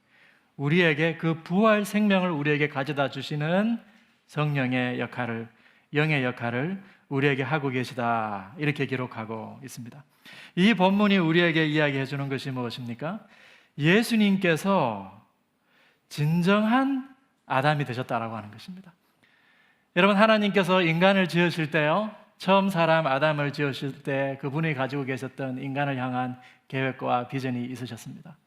우리에게 그 부활 생명을 우리에게 가져다 주시는 성령의 역할을 영의 역할을 우리에게 하고 계시다, 이렇게 기록하고 있습니다. 이 본문이 우리에게 이야기해 주는 것이 무엇입니까? 예수님께서 진정한 아담이 되셨다라고 하는 것입니다. 여러분, 하나님께서 인간을 지으실 때요, 처음 사람 아담을 지으실 때 그분이 가지고 계셨던 인간을 향한 계획과 비전이 있으셨습니다.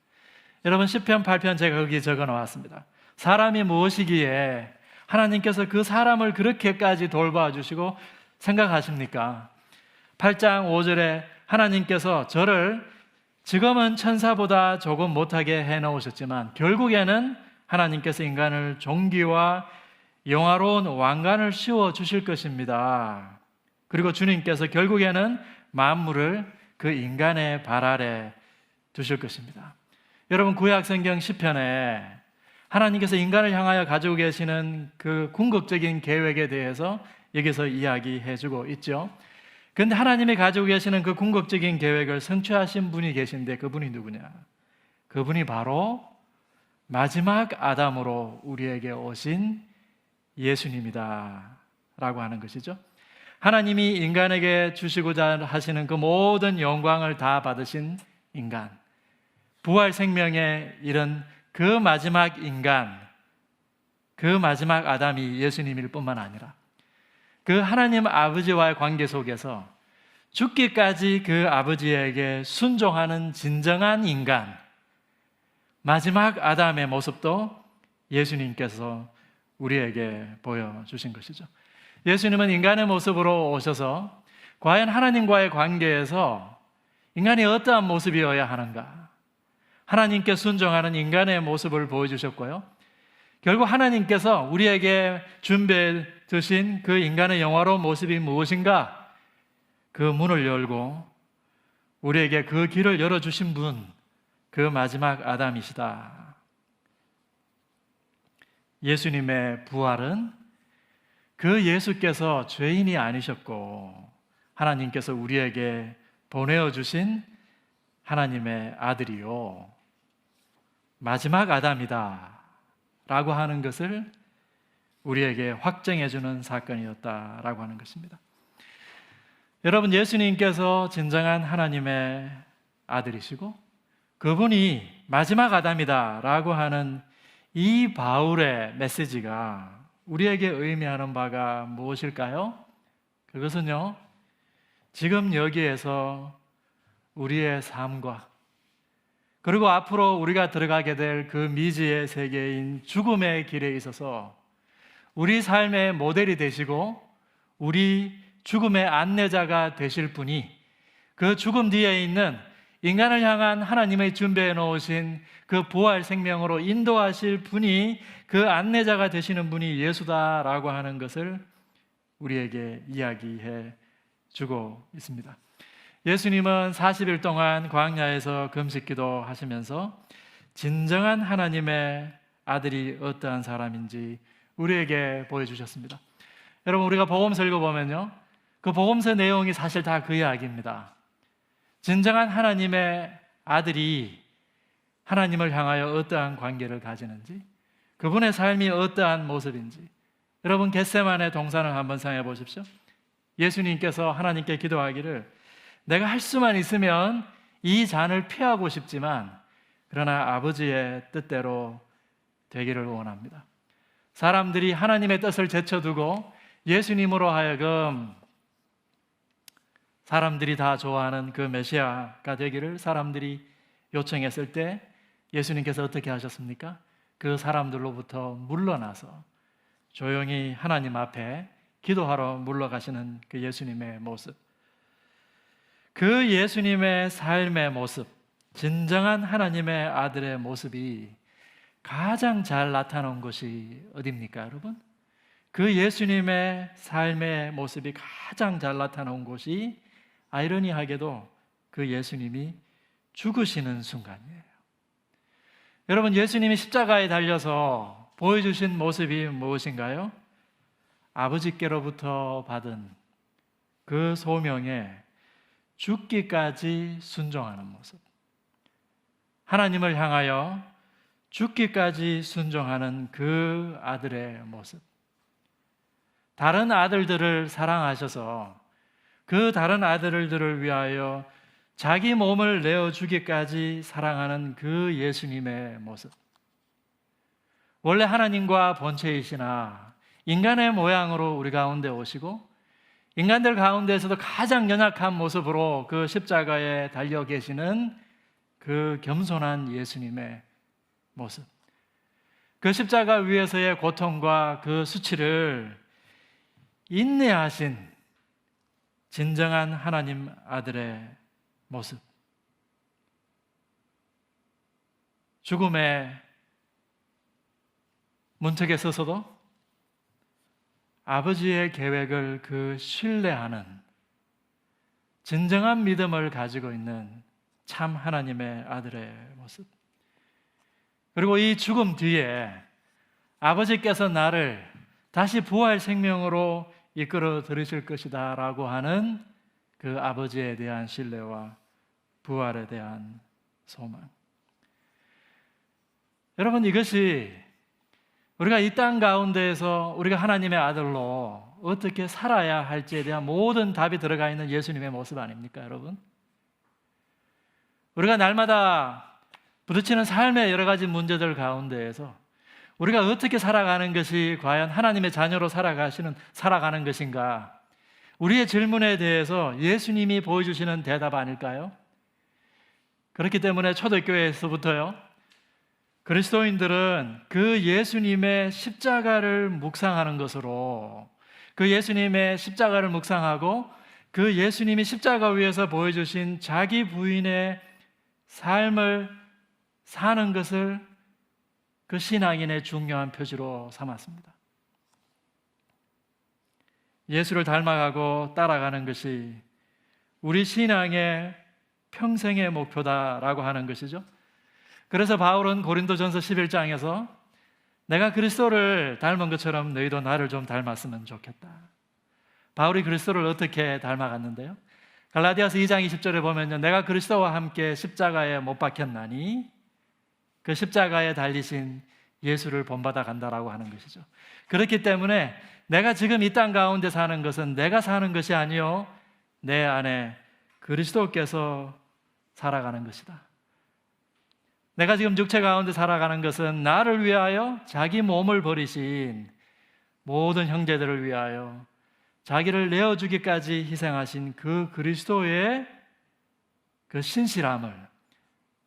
여러분, 시편 8편 제가 거기 적어 놓았습니다. 사람이 무엇이기에 하나님께서 그 사람을 그렇게까지 돌봐주시고 생각하십니까? 8장 5절에 하나님께서 저를 지금은 천사보다 조금 못하게 해놓으셨지만 결국에는 하나님께서 인간을 존귀와 영화로운 왕관을 씌워주실 것입니다. 그리고 주님께서 결국에는 만물을 그 인간의 발 아래 두실 것입니다. 여러분, 구약 성경 시편에 하나님께서 인간을 향하여 가지고 계시는 그 궁극적인 계획에 대해서 여기서 이야기해 주고 있죠. 그런데 하나님이 가지고 계시는 그 궁극적인 계획을 성취하신 분이 계신데 그분이 누구냐? 그분이 바로 마지막 아담으로 우리에게 오신 예수님이다 라고 하는 것이죠. 하나님이 인간에게 주시고자 하시는 그 모든 영광을 다 받으신 인간, 부활 생명에 이른 그 마지막 인간, 그 마지막 아담이 예수님일 뿐만 아니라 그 하나님 아버지와의 관계 속에서 죽기까지 그 아버지에게 순종하는 진정한 인간, 마지막 아담의 모습도 예수님께서 우리에게 보여주신 것이죠. 예수님은 인간의 모습으로 오셔서 과연 하나님과의 관계에서 인간이 어떠한 모습이어야 하는가, 하나님께 순종하는 인간의 모습을 보여주셨고요, 결국 하나님께서 우리에게 준비해 두신 그 인간의 영화로운 모습이 무엇인가, 그 문을 열고 우리에게 그 길을 열어주신 분, 그 마지막 아담이시다. 예수님의 부활은 그 예수께서 죄인이 아니셨고 하나님께서 우리에게 보내어주신 하나님의 아들이요 마지막 아담이다 라고 하는 것을 우리에게 확정해주는 사건이었다라고 하는 것입니다. 여러분, 예수님께서 진정한 하나님의 아들이시고 그분이 마지막 아담이다 라고 하는 이 바울의 메시지가 우리에게 의미하는 바가 무엇일까요? 그것은요, 지금 여기에서 우리의 삶과 그리고 앞으로 우리가 들어가게 될 그 미지의 세계인 죽음의 길에 있어서 우리 삶의 모델이 되시고 우리 죽음의 안내자가 되실 분이, 그 죽음 뒤에 있는 인간을 향한 하나님의 준비해 놓으신 그 부활 생명으로 인도하실 분이, 그 안내자가 되시는 분이 예수다라고 하는 것을 우리에게 이야기해 주고 있습니다. 예수님은 40일 동안 광야에서 금식기도 하시면서 진정한 하나님의 아들이 어떠한 사람인지 우리에게 보여주셨습니다. 여러분, 우리가 복음서 읽어보면요, 그 복음서 내용이 사실 다 그 이야기입니다. 진정한 하나님의 아들이 하나님을 향하여 어떠한 관계를 가지는지, 그분의 삶이 어떠한 모습인지. 여러분, 겟세마네 동산을 한번 생각해 보십시오. 예수님께서 하나님께 기도하기를, 내가 할 수만 있으면 이 잔을 피하고 싶지만 그러나 아버지의 뜻대로 되기를 원합니다. 사람들이 하나님의 뜻을 제쳐두고 예수님으로 하여금 사람들이 다 좋아하는 그 메시아가 되기를 사람들이 요청했을 때 예수님께서 어떻게 하셨습니까? 그 사람들로부터 물러나서 조용히 하나님 앞에 기도하러 물러가시는 그 예수님의 모습, 그 예수님의 삶의 모습, 진정한 하나님의 아들의 모습이 가장 잘 나타난 것이 어디입니까, 여러분? 그 예수님의 삶의 모습이 가장 잘 나타난 곳이 아이러니하게도 그 예수님이 죽으시는 순간이에요. 여러분, 예수님이 십자가에 달려서 보여주신 모습이 무엇인가요? 아버지께로부터 받은 그 소명에 죽기까지 순종하는 모습, 하나님을 향하여 죽기까지 순종하는 그 아들의 모습. 다른 아들들을 사랑하셔서 그 다른 아들들을 위하여 자기 몸을 내어주기까지 사랑하는 그 예수님의 모습. 원래 하나님과 본체이시나 인간의 모양으로 우리 가운데 오시고 인간들 가운데서도 가장 연약한 모습으로 그 십자가에 달려 계시는 그 겸손한 예수님의 모습. 그 십자가 위에서의 고통과 그 수치를 인내하신 진정한 하나님 아들의 모습. 죽음의 문턱에 서서도 아버지의 계획을 그 신뢰하는 진정한 믿음을 가지고 있는 참 하나님의 아들의 모습. 그리고 이 죽음 뒤에 아버지께서 나를 다시 부활 생명으로 이끌어 들으실 것이다 라고 하는 그 아버지에 대한 신뢰와 부활에 대한 소망. 여러분, 이것이 우리가 이 땅 가운데에서 우리가 하나님의 아들로 어떻게 살아야 할지에 대한 모든 답이 들어가 있는 예수님의 모습 아닙니까, 여러분? 우리가 날마다 부딪히는 삶의 여러 가지 문제들 가운데에서 우리가 어떻게 살아가는 것이 과연 하나님의 자녀로 살아가는 것인가? 우리의 질문에 대해서 예수님이 보여주시는 대답 아닐까요? 그렇기 때문에 초대교회에서부터요, 그리스도인들은 그 예수님의 십자가를 묵상하는 것으로, 그 예수님의 십자가를 묵상하고 그 예수님이 십자가 위에서 보여주신 자기 부인의 삶을 사는 것을 그 신앙인의 중요한 표지로 삼았습니다. 예수를 닮아가고 따라가는 것이 우리 신앙의 평생의 목표다라고 하는 것이죠. 그래서 바울은 고린도전서 11장에서 내가 그리스도를 닮은 것처럼 너희도 나를 좀 닮았으면 좋겠다. 바울이 그리스도를 어떻게 닮아갔는데요? 갈라디아서 2장 20절에 보면요, 내가 그리스도와 함께 십자가에 못 박혔나니 그 십자가에 달리신 예수를 본받아 간다라고 하는 것이죠. 그렇기 때문에 내가 지금 이 땅 가운데 사는 것은 내가 사는 것이 아니요, 내 안에 그리스도께서 살아가는 것이다. 내가 지금 육체 가운데 살아가는 것은 나를 위하여 자기 몸을 버리신 모든 형제들을 위하여 자기를 내어주기까지 희생하신 그 그리스도의 그 신실함을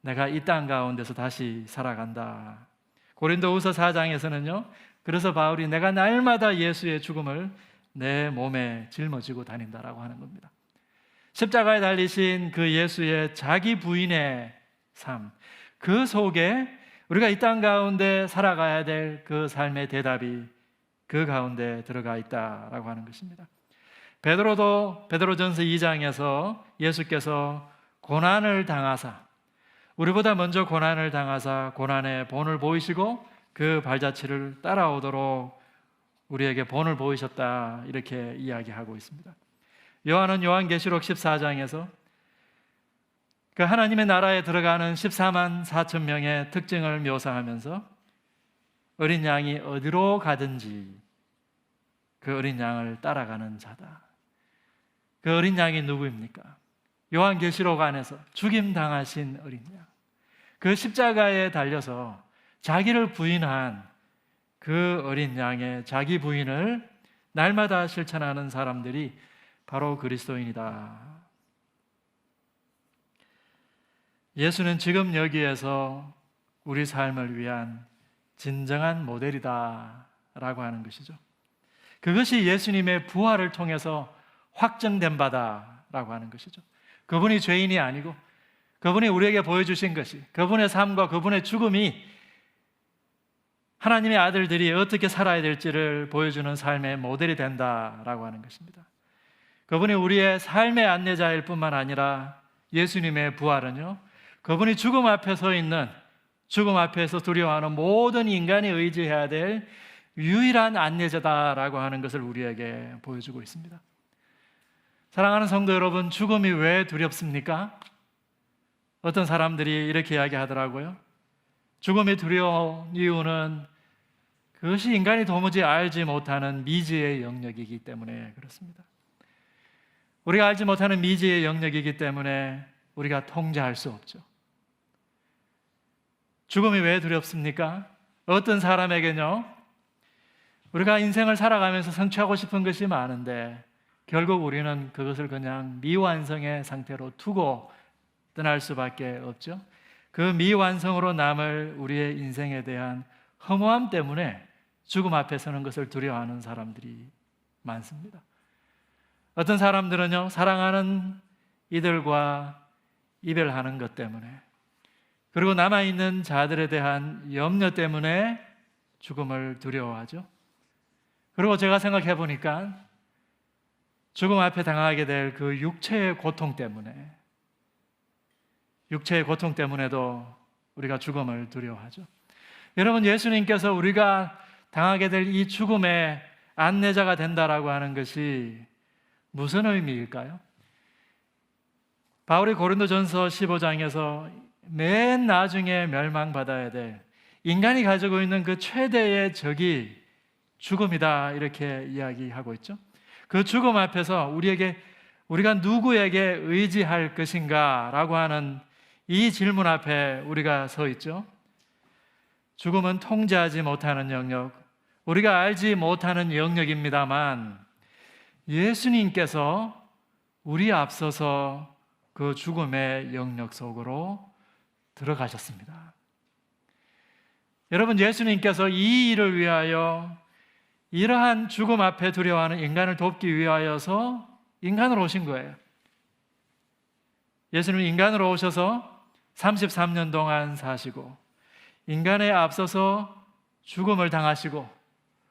내가 이 땅 가운데서 다시 살아간다. 고린도후서 4장에서는요, 그래서 바울이 내가 날마다 예수의 죽음을 내 몸에 짊어지고 다닌다라고 하는 겁니다. 십자가에 달리신 그 예수의 자기 부인의 삶, 그 속에 우리가 이 땅 가운데 살아가야 될 그 삶의 대답이 그 가운데 들어가 있다라고 하는 것입니다. 베드로도 베드로전서 2장에서 예수께서 고난을 당하사, 우리보다 먼저 고난을 당하사 고난의 본을 보이시고 그 발자취를 따라오도록 우리에게 본을 보이셨다, 이렇게 이야기하고 있습니다. 요한은 요한계시록 14장에서 그 하나님의 나라에 들어가는 14만 4천 명의 특징을 묘사하면서 어린 양이 어디로 가든지 그 어린 양을 따라가는 자다. 그 어린 양이 누구입니까? 요한계시록 안에서 죽임당하신 어린 양, 그 십자가에 달려서 자기를 부인한 그 어린 양의 자기 부인을 날마다 실천하는 사람들이 바로 그리스도인이다. 예수는 지금 여기에서 우리 삶을 위한 진정한 모델이다 라고 하는 것이죠. 그것이 예수님의 부활을 통해서 확정된 바다라고 하는 것이죠. 그분이 죄인이 아니고 그분이 우리에게 보여주신 것이, 그분의 삶과 그분의 죽음이 하나님의 아들들이 어떻게 살아야 될지를 보여주는 삶의 모델이 된다라고 하는 것입니다. 그분이 우리의 삶의 안내자일 뿐만 아니라 예수님의 부활은요, 그분이 죽음 앞에 서 있는, 죽음 앞에서 두려워하는 모든 인간이 의지해야 될 유일한 안내자다라고 하는 것을 우리에게 보여주고 있습니다. 사랑하는 성도 여러분, 죽음이 왜 두렵습니까? 어떤 사람들이 이렇게 이야기하더라고요. 죽음이 두려운 이유는 그것이 인간이 도무지 알지 못하는 미지의 영역이기 때문에 그렇습니다. 우리가 알지 못하는 미지의 영역이기 때문에 우리가 통제할 수 없죠. 죽음이 왜 두렵습니까? 어떤 사람에게는요, 우리가 인생을 살아가면서 성취하고 싶은 것이 많은데 결국 우리는 그것을 그냥 미완성의 상태로 두고 떠날 수밖에 없죠. 그 미완성으로 남을 우리의 인생에 대한 허무함 때문에 죽음 앞에 서는 것을 두려워하는 사람들이 많습니다. 어떤 사람들은요, 사랑하는 이들과 이별하는 것 때문에, 그리고 남아있는 자들에 대한 염려 때문에 죽음을 두려워하죠. 그리고 제가 생각해 보니까 죽음 앞에 당하게 될 그 육체의 고통 때문에도 우리가 죽음을 두려워하죠. 여러분, 예수님께서 우리가 당하게 될 이 죽음의 안내자가 된다라고 하는 것이 무슨 의미일까요? 바울이 고린도전서 15장에서 맨 나중에 멸망받아야 될 인간이 가지고 있는 그 최대의 적이 죽음이다, 이렇게 이야기하고 있죠. 그 죽음 앞에서 우리가 누구에게 의지할 것인가 라고 하는 이 질문 앞에 우리가 서 있죠. 죽음은 통제하지 못하는 영역, 우리가 알지 못하는 영역입니다만 예수님께서 우리 앞서서 그 죽음의 영역 속으로 들어가셨습니다. 여러분, 예수님께서 이 일을 위하여, 이러한 죽음 앞에 두려워하는 인간을 돕기 위하여서 인간으로 오신 거예요. 예수님은 인간으로 오셔서 33년 동안 사시고 인간에 앞서서 죽음을 당하시고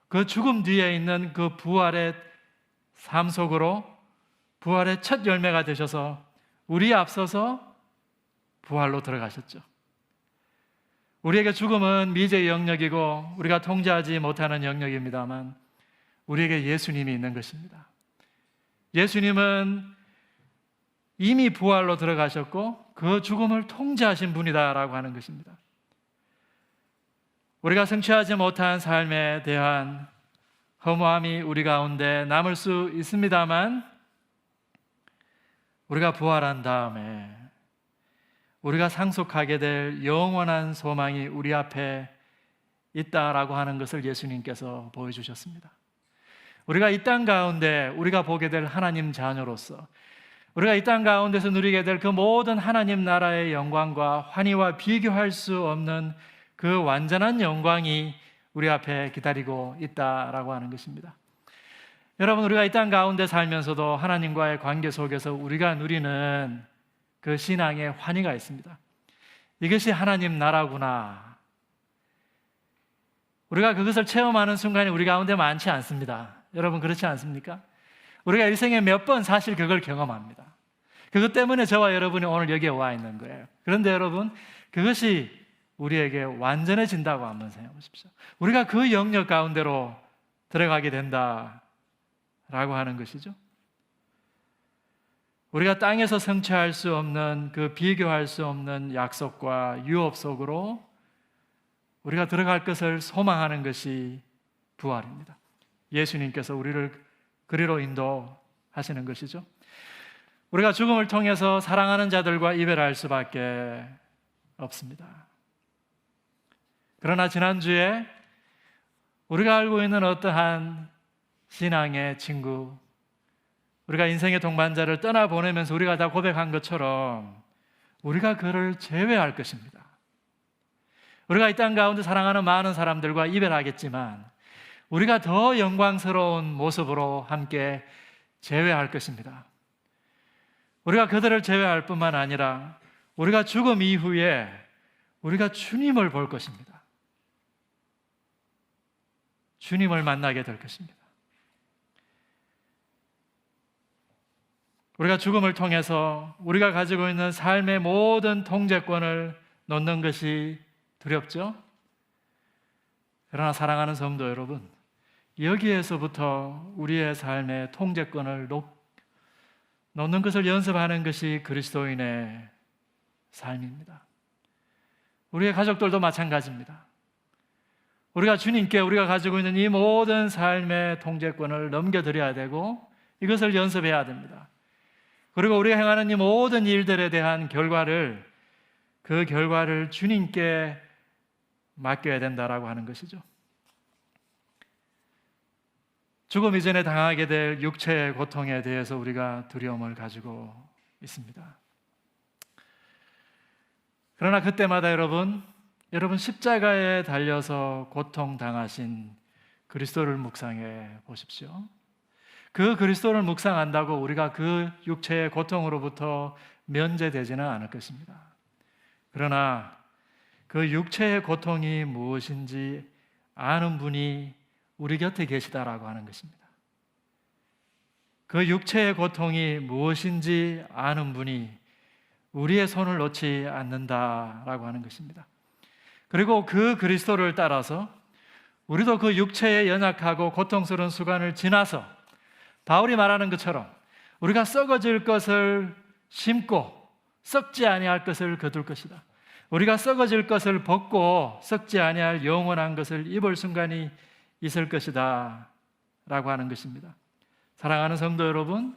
그 죽음 뒤에 있는 그 부활의 삶 속으로 부활의 첫 열매가 되셔서 우리 앞서서 부활로 들어가셨죠. 우리에게 죽음은 미제의 영역이고 우리가 통제하지 못하는 영역입니다만 우리에게 예수님이 있는 것입니다. 예수님은 이미 부활로 들어가셨고 그 죽음을 통제하신 분이다라고 하는 것입니다. 우리가 성취하지 못한 삶에 대한 허무함이 우리 가운데 남을 수 있습니다만 우리가 부활한 다음에 우리가 상속하게 될 영원한 소망이 우리 앞에 있다라고 하는 것을 예수님께서 보여주셨습니다. 우리가 이 땅 가운데 우리가 보게 될 하나님 자녀로서 우리가 이 땅 가운데서 누리게 될 그 모든 하나님 나라의 영광과 환희와 비교할 수 없는 그 완전한 영광이 우리 앞에 기다리고 있다라고 하는 것입니다. 여러분, 우리가 이 땅 가운데 살면서도 하나님과의 관계 속에서 우리가 누리는 그 신앙의 환희가 있습니다. 이것이 하나님 나라구나. 우리가 그것을 체험하는 순간이 우리 가운데 많지 않습니다. 여러분, 그렇지 않습니까? 우리가 일생에 몇 번 사실 그걸 경험합니다. 그것 때문에 저와 여러분이 오늘 여기에 와 있는 거예요. 그런데 여러분, 그것이 우리에게 완전해진다고 한번 생각해 보십시오. 우리가 그 영역 가운데로 들어가게 된다라고 하는 것이죠. 우리가 땅에서 성취할 수 없는 그 비교할 수 없는 약속과 유업 속으로 우리가 들어갈 것을 소망하는 것이 부활입니다. 예수님께서 우리를 그리로 인도하시는 것이죠. 우리가 죽음을 통해서 사랑하는 자들과 이별할 수밖에 없습니다. 그러나 지난주에 우리가 알고 있는 어떠한 신앙의 친구, 우리가 인생의 동반자를 떠나보내면서 우리가 다 고백한 것처럼 우리가 그를 제외할 것입니다. 우리가 이 땅 가운데 사랑하는 많은 사람들과 이별하겠지만 우리가 더 영광스러운 모습으로 함께 제외할 것입니다. 우리가 그들을 제외할 뿐만 아니라 우리가 죽음 이후에 우리가 주님을 볼 것입니다. 주님을 만나게 될 것입니다. 우리가 죽음을 통해서 우리가 가지고 있는 삶의 모든 통제권을 놓는 것이 두렵죠? 그러나 사랑하는 성도 여러분, 여기에서부터 우리의 삶의 통제권을 놓는 것을 연습하는 것이 그리스도인의 삶입니다. 우리의 가족들도 마찬가지입니다. 우리가 주님께 우리가 가지고 있는 이 모든 삶의 통제권을 넘겨드려야 되고 이것을 연습해야 됩니다. 그리고 우리가 행하는 이 모든 일들에 대한 그 결과를 주님께 맡겨야 된다라고 하는 것이죠. 죽음 이전에 당하게 될 육체의 고통에 대해서 우리가 두려움을 가지고 있습니다. 그러나 그때마다 여러분 십자가에 달려서 고통당하신 그리스도를 묵상해 보십시오. 그 그리스도를 묵상한다고 우리가 그 육체의 고통으로부터 면제되지는 않을 것입니다. 그러나 그 육체의 고통이 무엇인지 아는 분이 우리 곁에 계시다라고 하는 것입니다. 그 육체의 고통이 무엇인지 아는 분이 우리의 손을 놓지 않는다라고 하는 것입니다. 그리고 그 그리스도를 따라서 우리도 그 육체의 연약하고 고통스러운 수간을 지나서 바울이 말하는 것처럼 우리가 썩어질 것을 심고 썩지 아니할 것을 거둘 것이다. 우리가 썩어질 것을 벗고 썩지 아니할 영원한 것을 입을 순간이 있을 것이다 라고 하는 것입니다. 사랑하는 성도 여러분,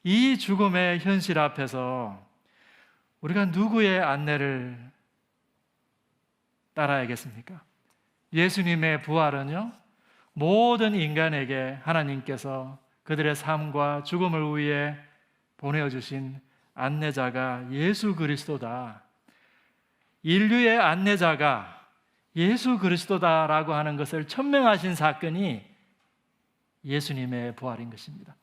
이 죽음의 현실 앞에서 우리가 누구의 안내를 따라야겠습니까? 예수님의 부활은요, 모든 인간에게 하나님께서 그들의 삶과 죽음을 위해 보내주신 안내자가 예수 그리스도다. 인류의 안내자가 예수 그리스도다라고 하는 것을 천명하신 사건이 예수님의 부활인 것입니다.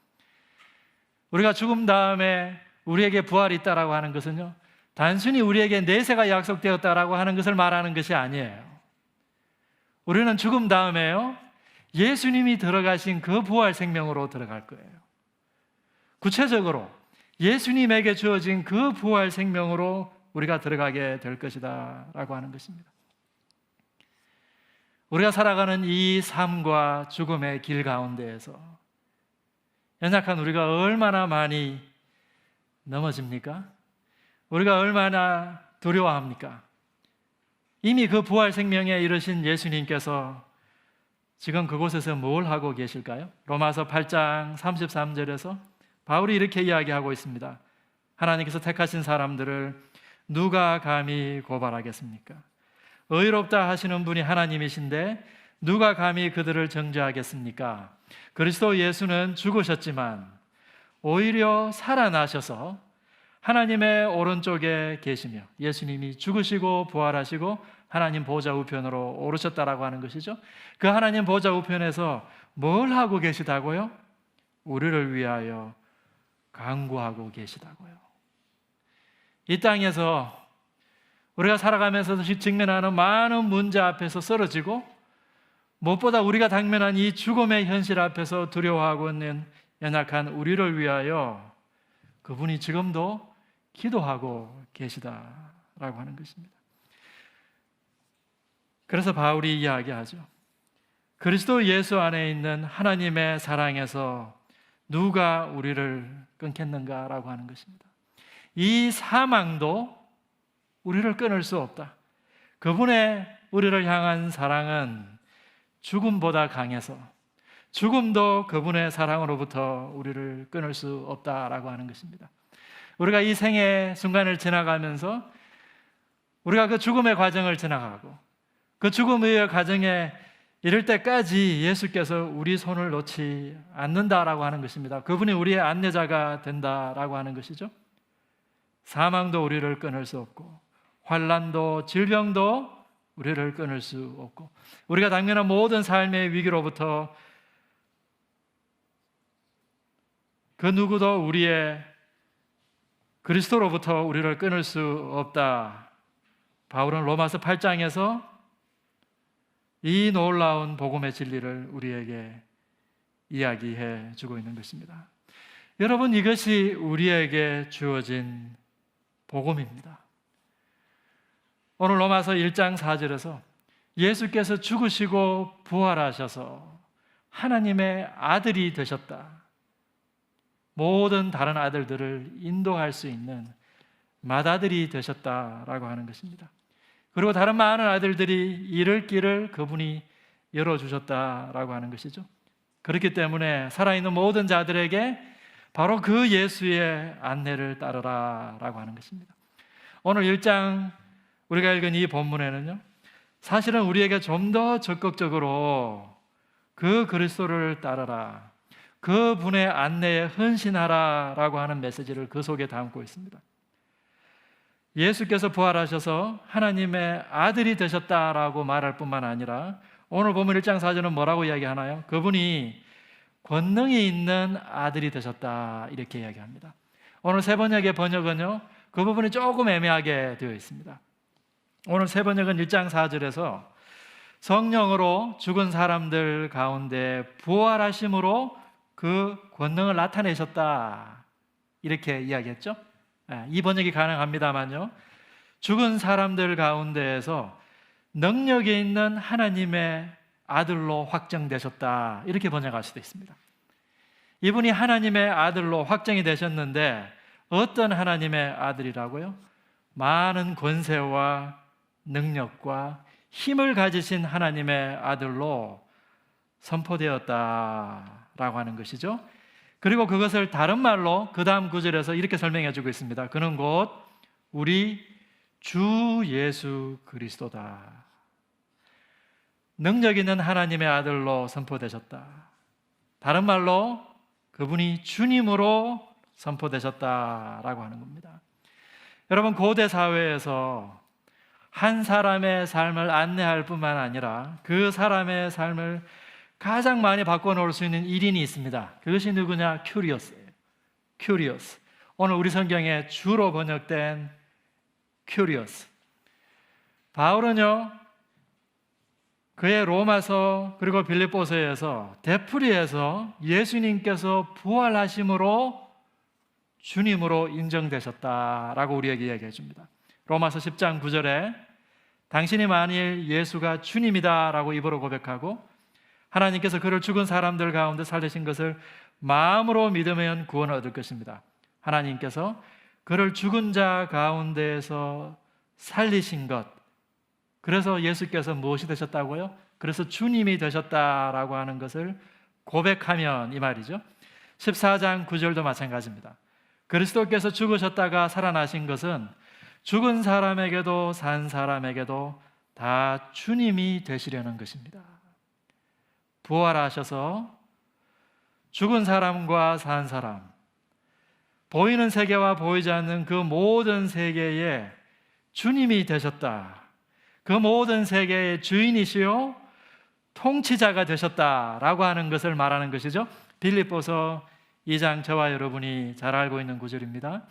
우리가 죽음 다음에 우리에게 부활이 있다라고 하는 것은요, 단순히 우리에게 내세가 약속되었다라고 하는 것을 말하는 것이 아니에요. 우리는 죽음 다음에요, 예수님이 들어가신 그 부활 생명으로 들어갈 거예요. 구체적으로 예수님에게 주어진 그 부활 생명으로 우리가 들어가게 될 것이다 라고 하는 것입니다. 우리가 살아가는 이 삶과 죽음의 길 가운데에서 연약한 우리가 얼마나 많이 넘어집니까? 우리가 얼마나 두려워합니까? 이미 그 부활 생명에 이르신 예수님께서 지금 그곳에서 뭘 하고 계실까요? 로마서 8장 33절에서 바울이 이렇게 이야기하고 있습니다. 하나님께서 택하신 사람들을 누가 감히 고발하겠습니까? 의롭다 하시는 분이 하나님이신데 누가 감히 그들을 정죄하겠습니까? 그리스도 예수는 죽으셨지만 오히려 살아나셔서 하나님의 오른쪽에 계시며, 예수님이 죽으시고 부활하시고 하나님 보좌 우편으로 오르셨다라고 하는 것이죠. 그 하나님 보좌 우편에서 뭘 하고 계시다고요? 우리를 위하여 간구하고 계시다고요. 이 땅에서 우리가 살아가면서 직면하는 많은 문제 앞에서 쓰러지고, 무엇보다 우리가 당면한 이 죽음의 현실 앞에서 두려워하고 있는 연약한 우리를 위하여 그분이 지금도 기도하고 계시다라고 하는 것입니다. 그래서 바울이 이야기하죠. 그리스도 예수 안에 있는 하나님의 사랑에서 누가 우리를 끊겠는가라고 하는 것입니다. 이 사망도 우리를 끊을 수 없다. 그분의 우리를 향한 사랑은 죽음보다 강해서 죽음도 그분의 사랑으로부터 우리를 끊을 수 없다라고 하는 것입니다. 우리가 이 생의 순간을 지나가면서 우리가 그 죽음의 과정을 지나가고 그 죽음의 과정에 이를 때까지 예수께서 우리 손을 놓지 않는다라고 하는 것입니다. 그분이 우리의 안내자가 된다라고 하는 것이죠. 사망도 우리를 끊을 수 없고 환난도 질병도 우리를 끊을 수 없고 우리가 당면한 모든 삶의 위기로부터 그 누구도 우리의 그리스도로부터 우리를 끊을 수 없다. 바울은 로마서 8장에서 이 놀라운 복음의 진리를 우리에게 이야기해 주고 있는 것입니다. 여러분, 이것이 우리에게 주어진 복음입니다. 오늘 로마서 1장 4절에서 예수께서 죽으시고 부활하셔서 하나님의 아들이 되셨다. 모든 다른 아들들을 인도할 수 있는 맏아들이 되셨다라고 하는 것입니다. 그리고 다른 많은 아들들이 이를 길을 그분이 열어주셨다라고 하는 것이죠. 그렇기 때문에 살아있는 모든 자들에게 바로 그 예수의 안내를 따르라라고 하는 것입니다. 오늘 1장 우리가 읽은 이 본문에는요, 사실은 우리에게 좀 더 적극적으로 그 그리스도를 따르라, 그 분의 안내에 헌신하라라고 하는 메시지를 그 속에 담고 있습니다. 예수께서 부활하셔서 하나님의 아들이 되셨다라고 말할 뿐만 아니라 오늘 보면 1장 4절은 뭐라고 이야기하나요? 그분이 권능이 있는 아들이 되셨다 이렇게 이야기합니다. 오늘 세 번역의 번역은요, 그 부분이 조금 애매하게 되어 있습니다. 오늘 세 번역은 1장 4절에서 성령으로 죽은 사람들 가운데 부활하심으로 그 권능을 나타내셨다 이렇게 이야기했죠. 이 번역이 가능합니다만요, 죽은 사람들 가운데에서 능력이 있는 하나님의 아들로 확정되셨다 이렇게 번역할 수도 있습니다. 이분이 하나님의 아들로 확정이 되셨는데 어떤 하나님의 아들이라고요? 많은 권세와 능력과 힘을 가지신 하나님의 아들로 선포되었다라고 하는 것이죠. 그리고 그것을 다른 말로 그 다음 구절에서 이렇게 설명해 주고 있습니다. 그는 곧 우리 주 예수 그리스도다. 능력 있는 하나님의 아들로 선포되셨다. 다른 말로 그분이 주님으로 선포되셨다라고 하는 겁니다. 여러분, 고대 사회에서 한 사람의 삶을 안내할 뿐만 아니라 그 사람의 삶을 가장 많이 바꿔놓을 수 있는 일인이 있습니다. 그것이 누구냐? 큐리어스예요. 큐리어스. 오늘 우리 성경에 주로 번역된 큐리어스. 바울은요, 그의 로마서 그리고 빌립보서에서 되풀이해서 예수님께서 부활하심으로 주님으로 인정되셨다라고 우리에게 이야기해 줍니다. 로마서 10장 9절에 당신이 만일 예수가 주님이다라고 입으로 고백하고 하나님께서 그를 죽은 사람들 가운데 살리신 것을 마음으로 믿으면 구원을 얻을 것입니다. 하나님께서 그를 죽은 자 가운데에서 살리신 것, 그래서 예수께서 무엇이 되셨다고요? 그래서 주님이 되셨다라고 하는 것을 고백하면 이 말이죠. 14장 9절도 마찬가지입니다. 그리스도께서 죽으셨다가 살아나신 것은 죽은 사람에게도 산 사람에게도 다 주님이 되시려는 것입니다. 부활하셔서 죽은 사람과 산 사람, 보이는 세계와 보이지 않는 그 모든 세계에 주님이 되셨다. 그 모든 세계의 주인이시요 통치자가 되셨다라고 하는 것을 말하는 것이죠. 빌립보서 2장 저와 여러분이 잘 알고 있는 구절입니다.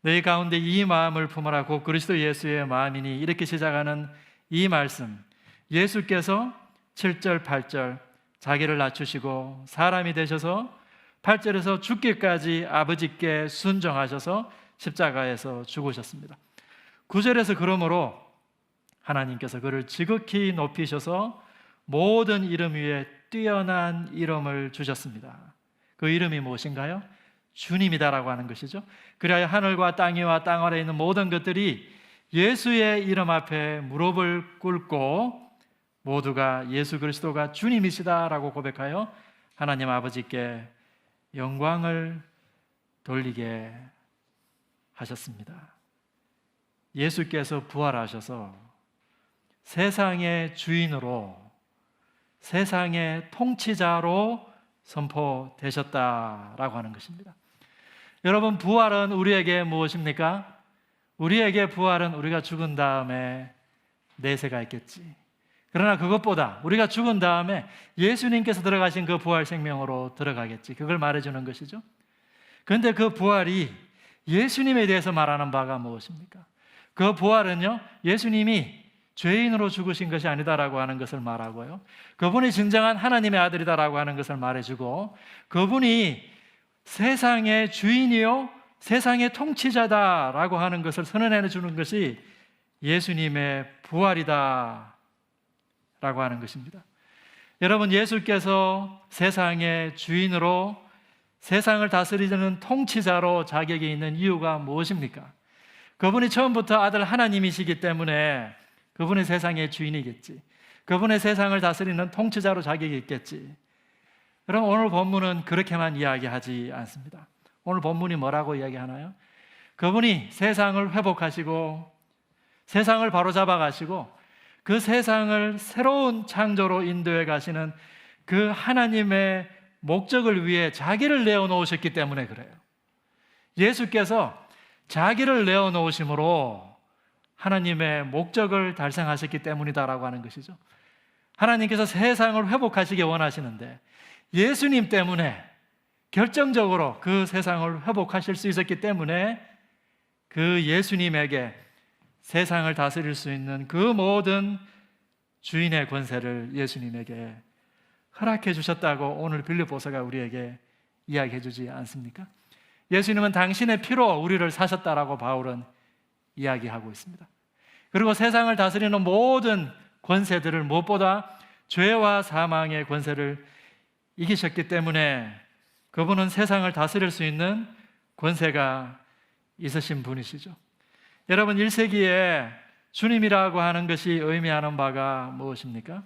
너희 가운데 이 마음을 품어라 곧 그리스도 예수의 마음이니 이렇게 시작하는 이 말씀, 예수께서 7절 8절 자기를 낮추시고 사람이 되셔서 8절에서 죽기까지 아버지께 순종하셔서 십자가에서 죽으셨습니다. 9절에서 그러므로 하나님께서 그를 지극히 높이셔서 모든 이름 위에 뛰어난 이름을 주셨습니다. 그 이름이 무엇인가요? 주님이다라고 하는 것이죠. 그래야 하늘과 땅 위와 땅 아래에 있는 모든 것들이 예수의 이름 앞에 무릎을 꿇고 모두가 예수 그리스도가 주님이시다라고 고백하여 하나님 아버지께 영광을 돌리게 하셨습니다. 예수께서 부활하셔서 세상의 주인으로, 세상의 통치자로 선포되셨다라고 하는 것입니다. 여러분, 부활은 우리에게 무엇입니까? 우리에게 부활은 우리가 죽은 다음에 내세가 있겠지. 그러나 그것보다 우리가 죽은 다음에 예수님께서 들어가신 그 부활 생명으로 들어가겠지. 그걸 말해주는 것이죠. 그런데 그 부활이 예수님에 대해서 말하는 바가 무엇입니까? 그 부활은요, 예수님이 죄인으로 죽으신 것이 아니다라고 하는 것을 말하고요, 그분이 진정한 하나님의 아들이다라고 하는 것을 말해주고, 그분이 세상의 주인이요 세상의 통치자다라고 하는 것을 선언해 주는 것이 예수님의 부활이다 라고 하는 것입니다. 여러분, 예수께서 세상의 주인으로 세상을 다스리는 통치자로 자격이 있는 이유가 무엇입니까? 그분이 처음부터 아들 하나님이시기 때문에 그분의 세상의 주인이겠지. 그분의 세상을 다스리는 통치자로 자격이 있겠지. 여러분, 오늘 본문은 그렇게만 이야기하지 않습니다. 오늘 본문이 뭐라고 이야기하나요? 그분이 세상을 회복하시고 세상을 바로잡아 가시고 그 세상을 새로운 창조로 인도해 가시는 그 하나님의 목적을 위해 자기를 내어놓으셨기 때문에 그래요. 예수께서 자기를 내어놓으심으로 하나님의 목적을 달성하셨기 때문이다라고 하는 것이죠. 하나님께서 세상을 회복하시기 원하시는데 예수님 때문에 결정적으로 그 세상을 회복하실 수 있었기 때문에 그 예수님에게 세상을 다스릴 수 있는 그 모든 주인의 권세를 예수님에게 허락해 주셨다고 오늘 빌립보서가 우리에게 이야기해 주지 않습니까? 예수님은 당신의 피로 우리를 사셨다라고 바울은 이야기하고 있습니다. 그리고 세상을 다스리는 모든 권세들을 무엇보다 죄와 사망의 권세를 이기셨기 때문에 그분은 세상을 다스릴 수 있는 권세가 있으신 분이시죠. 여러분, 1세기에 주님이라고 하는 것이 의미하는 바가 무엇입니까?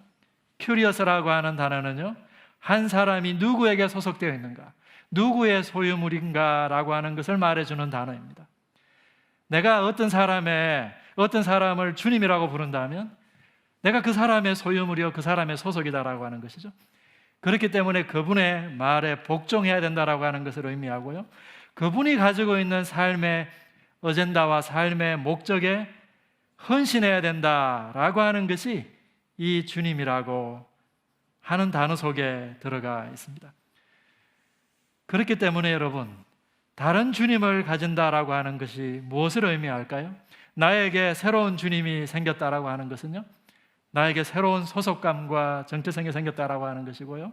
큐리어스라고 하는 단어는요, 한 사람이 누구에게 소속되어 있는가, 누구의 소유물인가 라고 하는 것을 말해주는 단어입니다. 내가 어떤 사람을 주님이라고 부른다면 내가 그 사람의 소유물이요 그 사람의 소속이다라고 하는 것이죠. 그렇기 때문에 그분의 말에 복종해야 된다라고 하는 것을 의미하고요, 그분이 가지고 있는 삶의 어젠다와 삶의 목적에 헌신해야 된다라고 하는 것이 이 주님이라고 하는 단어 속에 들어가 있습니다. 그렇기 때문에 여러분, 다른 주님을 가진다라고 하는 것이 무엇을 의미할까요? 나에게 새로운 주님이 생겼다라고 하는 것은요, 나에게 새로운 소속감과 정체성이 생겼다라고 하는 것이고요,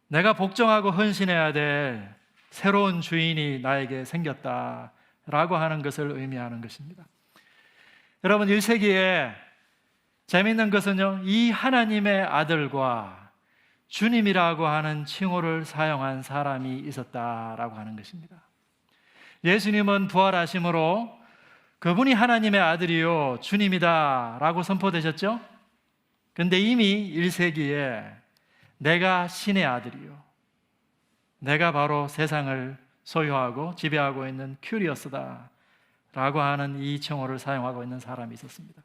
내가 복종하고 헌신해야 될 새로운 주인이 나에게 생겼다라고 하는 것을 의미하는 것입니다. 여러분, 1세기에 재미있는 것은요, 이 하나님의 아들과 주님이라고 하는 칭호를 사용한 사람이 있었다라고 하는 것입니다. 예수님은 부활하심으로 그분이 하나님의 아들이요 주님이다 라고 선포되셨죠? 근데 이미 1세기에 내가 신의 아들이요, 내가 바로 세상을 소유하고 지배하고 있는 큐리어스다 라고 하는 이稱호를 사용하고 있는 사람이 있었습니다.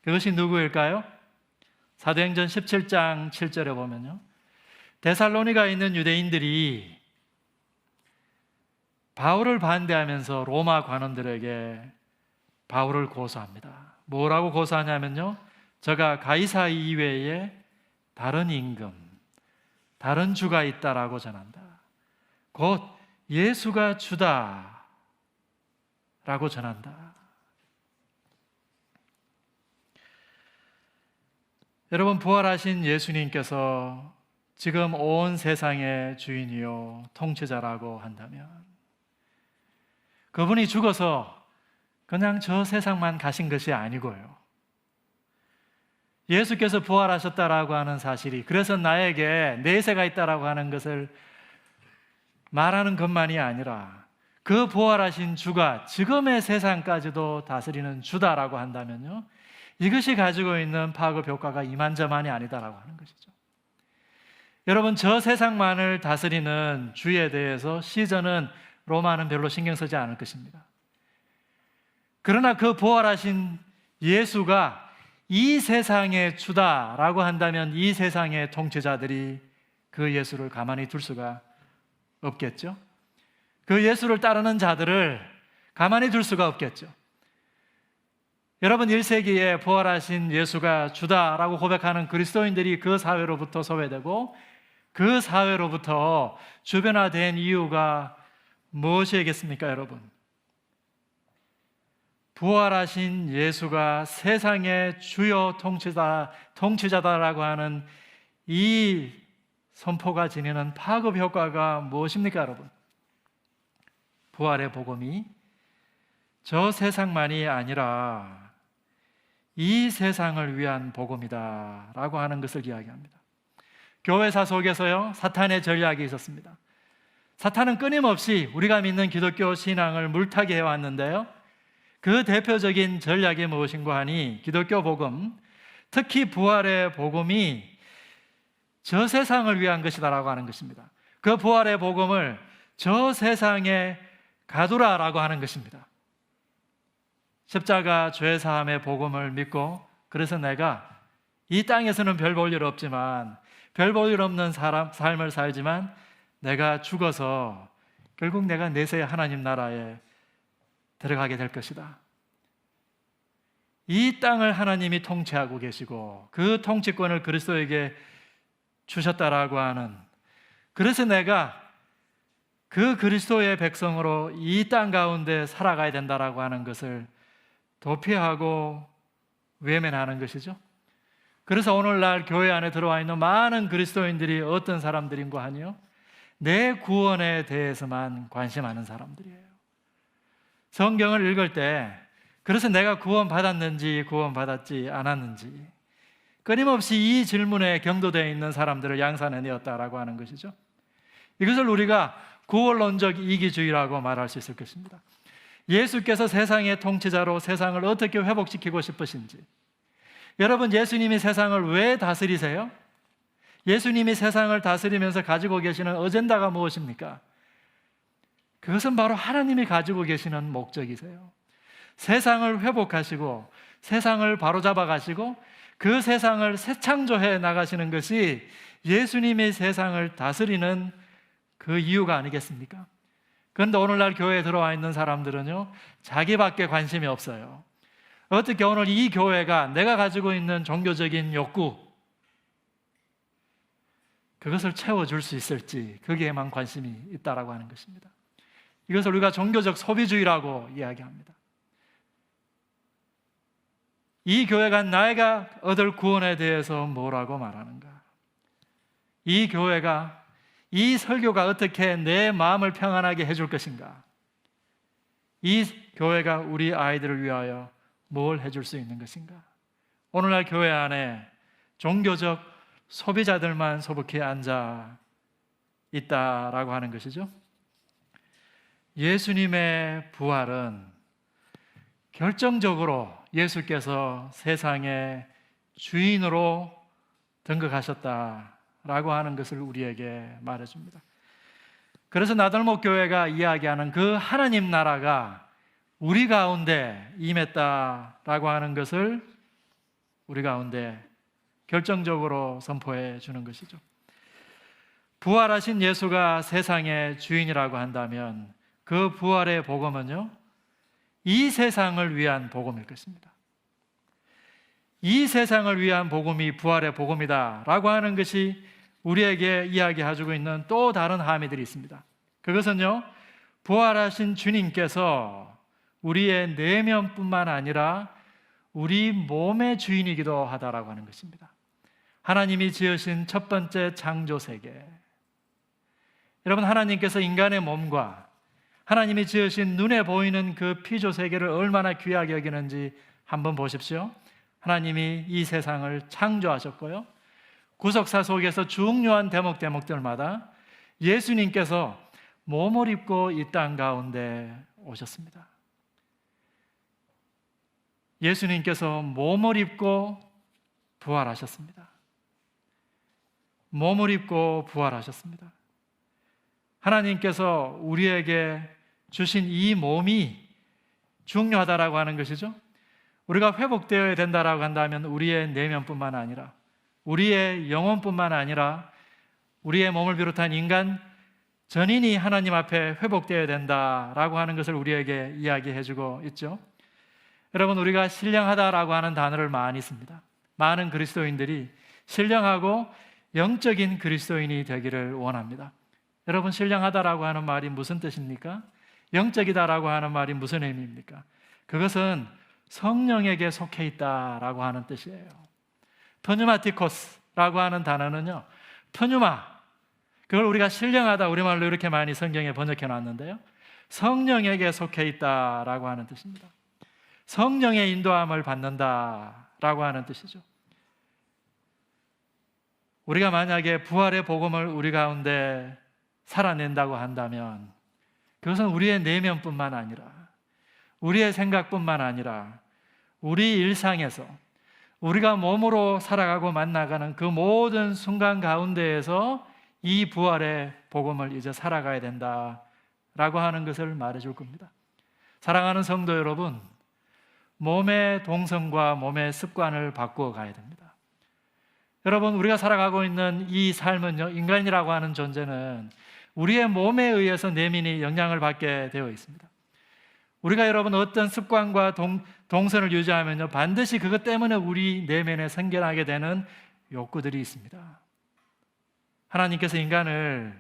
그것이 누구일까요? 사도행전 17장 7절에 보면요, 데살로니가에 있는 유대인들이 바울을 반대하면서 로마 관원들에게 바울을 고소합니다. 뭐라고 고소하냐면요, 저가 가이사 이외에 다른 임금, 다른 주가 있다라고 전한다. 곧 예수가 주다 라고 전한다. 여러분, 부활하신 예수님께서 지금 온 세상의 주인이요 통치자라고 한다면 그분이 죽어서 그냥 저 세상만 가신 것이 아니고요, 예수께서 부활하셨다라고 하는 사실이 그래서 나에게 내세가 있다라고 하는 것을 말하는 것만이 아니라 그 부활하신 주가 지금의 세상까지도 다스리는 주다라고 한다면요, 이것이 가지고 있는 파급 효과가 이만저만이 아니다라고 하는 것이죠. 여러분, 저 세상만을 다스리는 주에 대해서 시전은 로마는 별로 신경 쓰지 않을 것입니다. 그러나 그 부활하신 예수가 이 세상의 주다라고 한다면 이 세상의 통치자들이 그 예수를 가만히 둘 수가 없겠죠. 그 예수를 따르는 자들을 가만히 둘 수가 없겠죠. 여러분, 1세기에 부활하신 예수가 주다라고 고백하는 그리스도인들이 그 사회로부터 소외되고 그 사회로부터 주변화된 이유가 무엇이겠습니까, 여러분? 부활하신 예수가 세상의 주요 통치자다라고 하는 이 선포가 지니는 파급 효과가 무엇입니까, 여러분? 부활의 복음이 저 세상만이 아니라 이 세상을 위한 복음이다 라고 하는 것을 이야기합니다. 교회사 속에서요, 사탄의 전략이 있었습니다. 사탄은 끊임없이 우리가 믿는 기독교 신앙을 물타기 해왔는데요, 그 대표적인 전략이 무엇인가 하니 기독교 복음, 특히 부활의 복음이 저 세상을 위한 것이다라고 하는 것입니다. 그 부활의 복음을 저 세상에 가두라라고 하는 것입니다. 십자가 죄 사함의 복음을 믿고, 그래서 내가 이 땅에서는 별 볼 일 없지만, 별 볼 일 없는 삶을 살지만 내가 죽어서 결국 내가 내세의 하나님 나라에 들어가게 될 것이다. 이 땅을 하나님이 통치하고 계시고 그 통치권을 그리스도에게 주셨다라고 하는, 그래서 내가 그 그리스도의 백성으로 이 땅 가운데 살아가야 된다라고 하는 것을 도피하고 외면하는 것이죠. 그래서 오늘날 교회 안에 들어와 있는 많은 그리스도인들이 어떤 사람들인가 하니요, 내 구원에 대해서만 관심하는 사람들이에요. 성경을 읽을 때 그래서 내가 구원받았는지 구원받았지 않았는지 끊임없이 이 질문에 경도되어 있는 사람들을 양산해내었다라고 하는 것이죠. 이것을 우리가 구원론적 이기주의라고 말할 수 있을 것입니다. 예수께서 세상의 통치자로 세상을 어떻게 회복시키고 싶으신지, 여러분, 예수님이 세상을 왜 다스리세요? 예수님이 세상을 다스리면서 가지고 계시는 어젠다가 무엇입니까? 그것은 바로 하나님이 가지고 계시는 목적이세요. 세상을 회복하시고 세상을 바로잡아 가시고 그 세상을 새 창조해 나가시는 것이 예수님이 세상을 다스리는 그 이유가 아니겠습니까? 그런데 오늘날 교회에 들어와 있는 사람들은요, 자기밖에 관심이 없어요. 어떻게 오늘 이 교회가 내가 가지고 있는 종교적인 욕구, 그것을 채워줄 수 있을지, 거기에만 관심이 있다라고 하는 것입니다. 이것을 우리가 종교적 소비주의라고 이야기합니다. 이 교회가 나이가 얻을 구원에 대해서 뭐라고 말하는가? 이 교회가, 이 설교가 어떻게 내 마음을 평안하게 해줄 것인가? 이 교회가 우리 아이들을 위하여 뭘 해줄 수 있는 것인가? 오늘날 교회 안에 종교적 소비자들만 소복히 앉아 있다라고 하는 것이죠. 예수님의 부활은 결정적으로 예수께서 세상의 주인으로 등극하셨다라고 하는 것을 우리에게 말해줍니다. 그래서 나들목 교회가 이야기하는 그 하나님 나라가 우리 가운데 임했다라고 하는 것을 우리 가운데 결정적으로 선포해 주는 것이죠. 부활하신 예수가 세상의 주인이라고 한다면 그 부활의 복음은요, 이 세상을 위한 복음일 것입니다. 이 세상을 위한 복음이 부활의 복음이다 라고 하는 것이 우리에게 이야기해주고 있는 또 다른 함의들이 있습니다. 그것은요, 부활하신 주님께서 우리의 내면뿐만 아니라 우리 몸의 주인이기도 하다라고 하는 것입니다. 하나님이 지으신 첫 번째 창조 세계, 여러분, 하나님께서 인간의 몸과 하나님이 지으신 눈에 보이는 그 피조 세계를 얼마나 귀하게 여기는지 한번 보십시오. 하나님이 이 세상을 창조하셨고요, 구속사 속에서 중요한 대목들마다 예수님께서 몸을 입고 이 땅 가운데 오셨습니다. 예수님께서 몸을 입고 부활하셨습니다. 몸을 입고 부활하셨습니다. 하나님께서 우리에게 주신 이 몸이 중요하다라고 하는 것이죠. 우리가 회복되어야 된다라고 한다면 우리의 내면뿐만 아니라 우리의 영혼뿐만 아니라 우리의 몸을 비롯한 인간 전인이 하나님 앞에 회복되어야 된다라고 하는 것을 우리에게 이야기해주고 있죠. 여러분, 우리가 신령하다라고 하는 단어를 많이 씁니다. 많은 그리스도인들이 신령하고 영적인 그리스도인이 되기를 원합니다. 여러분, 신령하다라고 하는 말이 무슨 뜻입니까? 영적이다라고 하는 말이 무슨 의미입니까? 그것은 성령에게 속해 있다라고 하는 뜻이에요. 프뉴마티코스라고 하는 단어는요, 프뉴마, 그걸 우리가 신령하다 우리말로 이렇게 많이 성경에 번역해 놨는데요, 성령에게 속해 있다라고 하는 뜻입니다. 성령의 인도함을 받는다라고 하는 뜻이죠. 우리가 만약에 부활의 복음을 우리 가운데 살아낸다고 한다면 그것은 우리의 내면뿐만 아니라 우리의 생각뿐만 아니라 우리 일상에서 우리가 몸으로 살아가고 만나가는 그 모든 순간 가운데에서 이 부활의 복음을 이제 살아가야 된다라고 하는 것을 말해줄 겁니다. 사랑하는 성도 여러분, 몸의 동성과 몸의 습관을 바꾸어 가야 됩니다. 여러분, 우리가 살아가고 있는 이 삶은요, 인간이라고 하는 존재는 우리의 몸에 의해서 내면이 영향을 받게 되어 있습니다. 우리가 여러분 어떤 습관과 동선을 유지하면요, 반드시 그것 때문에 우리 내면에 생겨나게 되는 욕구들이 있습니다. 하나님께서 인간을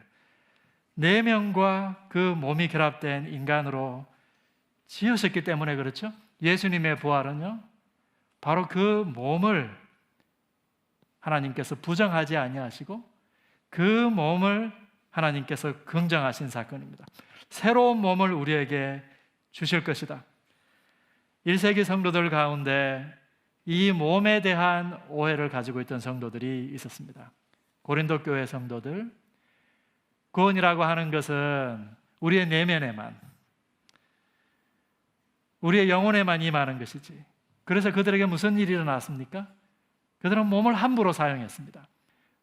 내면과 그 몸이 결합된 인간으로 지으셨기 때문에 그렇죠. 예수님의 부활은요, 바로 그 몸을 하나님께서 부정하지 아니하시고 그 몸을 하나님께서 긍정하신 사건입니다. 새로운 몸을 우리에게 주실 것이다. 1세기 성도들 가운데 이 몸에 대한 오해를 가지고 있던 성도들이 있었습니다. 고린도 교회 성도들, 구원이라고 하는 것은 우리의 내면에만, 우리의 영혼에만 임하는 것이지. 그래서 그들에게 무슨 일이 일어났습니까? 그들은 몸을 함부로 사용했습니다.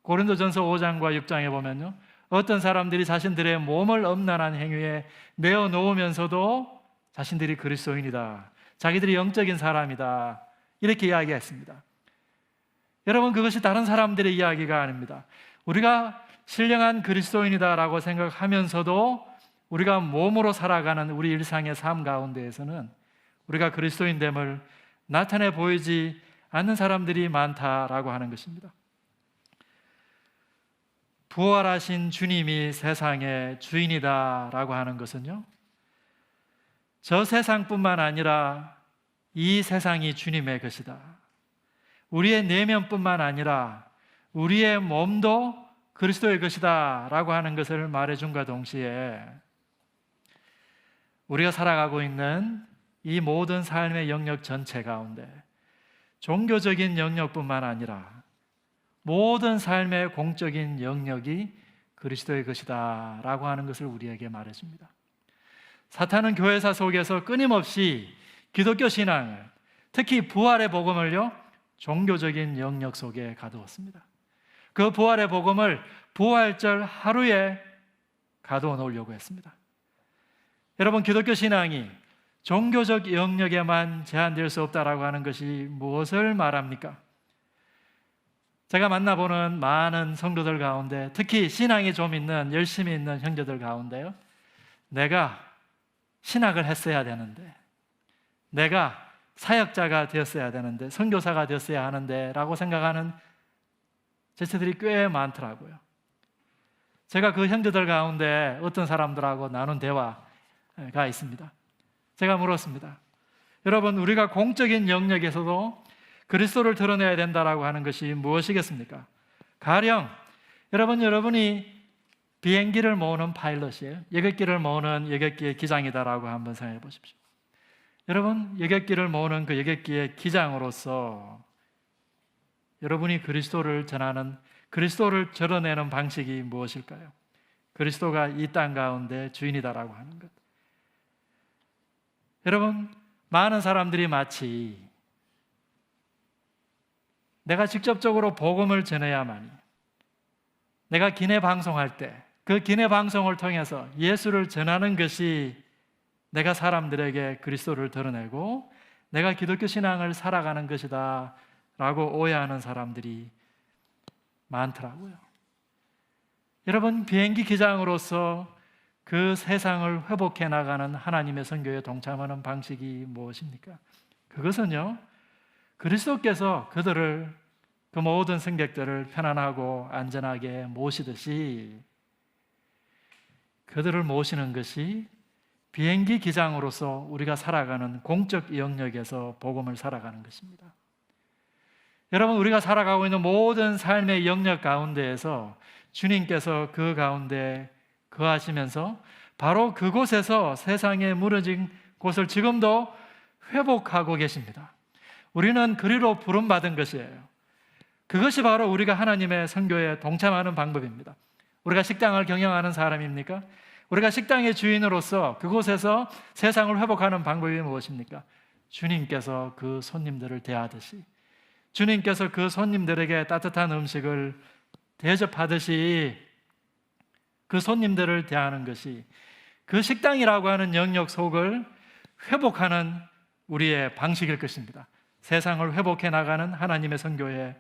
고린도전서 5장과 6장에 보면요, 어떤 사람들이 자신들의 몸을 음란한 행위에 내어놓으면서도 자신들이 그리스도인이다, 자기들이 영적인 사람이다, 이렇게 이야기했습니다. 여러분, 그것이 다른 사람들의 이야기가 아닙니다. 우리가 신령한 그리스도인이다라고 생각하면서도 우리가 몸으로 살아가는 우리 일상의 삶 가운데에서는 우리가 그리스도인됨을 나타내 보이지 않는 사람들이 많다라고 하는 것입니다. 부활하신 주님이 세상의 주인이다라고 하는 것은요, 저 세상뿐만 아니라 이 세상이 주님의 것이다, 우리의 내면뿐만 아니라 우리의 몸도 그리스도의 것이다 라고 하는 것을 말해준과 동시에 우리가 살아가고 있는 이 모든 삶의 영역 전체 가운데 종교적인 영역뿐만 아니라 모든 삶의 공적인 영역이 그리스도의 것이다 라고 하는 것을 우리에게 말해줍니다. 사탄은 교회사 속에서 끊임없이 기독교 신앙을, 특히 부활의 복음을요, 종교적인 영역 속에 가두었습니다. 그 부활의 복음을 부활절 하루에 가두어 놓으려고 했습니다. 여러분, 기독교 신앙이 종교적 영역에만 제한될 수 없다라고 하는 것이 무엇을 말합니까? 제가 만나보는 많은 성도들 가운데, 특히 신앙이 좀 있는, 열심히 있는 형제들 가운데요, 내가 신학을 했어야 되는데, 내가 사역자가 되었어야 되는데, 선교사가 되었어야 하는데 라고 생각하는 제자들이 꽤 많더라고요. 제가 그 형제들 가운데 어떤 사람들하고 나눈 대화가 있습니다. 제가 물었습니다. 여러분, 우리가 공적인 영역에서도 그리스도를 드러내야 된다라고 하는 것이 무엇이겠습니까? 가령 여러분이 비행기를 모으는 파일럿이에요. 여객기를 모으는 여객기의 기장이다라고 한번 생각해 보십시오. 여러분, 여객기를 모으는 그 여객기의 기장으로서 여러분이 그리스도를 전하는, 그리스도를 드러내는 방식이 무엇일까요? 그리스도가 이 땅 가운데 주인이다라고 하는 것. 여러분, 많은 사람들이 마치 내가 직접적으로 복음을 전해야만이, 내가 기내 방송할 때 그 기내 방송을 통해서 예수를 전하는 것이 내가 사람들에게 그리스도를 드러내고 내가 기독교 신앙을 살아가는 것이다 라고 오해하는 사람들이 많더라고요. 여러분, 비행기 기장으로서 그 세상을 회복해 나가는 하나님의 선교에 동참하는 방식이 무엇입니까? 그것은요, 그리스도께서 그들을, 그 모든 승객들을 편안하고 안전하게 모시듯이 그들을 모시는 것이 비행기 기장으로서 우리가 살아가는 공적 영역에서 복음을 살아가는 것입니다. 여러분, 우리가 살아가고 있는 모든 삶의 영역 가운데에서 주님께서 그 가운데 거하시면서 바로 그곳에서 세상에 무너진 곳을 지금도 회복하고 계십니다. 우리는 그리로 부름받은 것이에요. 그것이 바로 우리가 하나님의 선교에 동참하는 방법입니다. 우리가 식당을 경영하는 사람입니까? 우리가 식당의 주인으로서 그곳에서 세상을 회복하는 방법이 무엇입니까? 주님께서 그 손님들을 대하듯이, 주님께서 그 손님들에게 따뜻한 음식을 대접하듯이 그 손님들을 대하는 것이 그 식당이라고 하는 영역 속을 회복하는 우리의 방식일 것입니다. 세상을 회복해 나가는 하나님의 선교에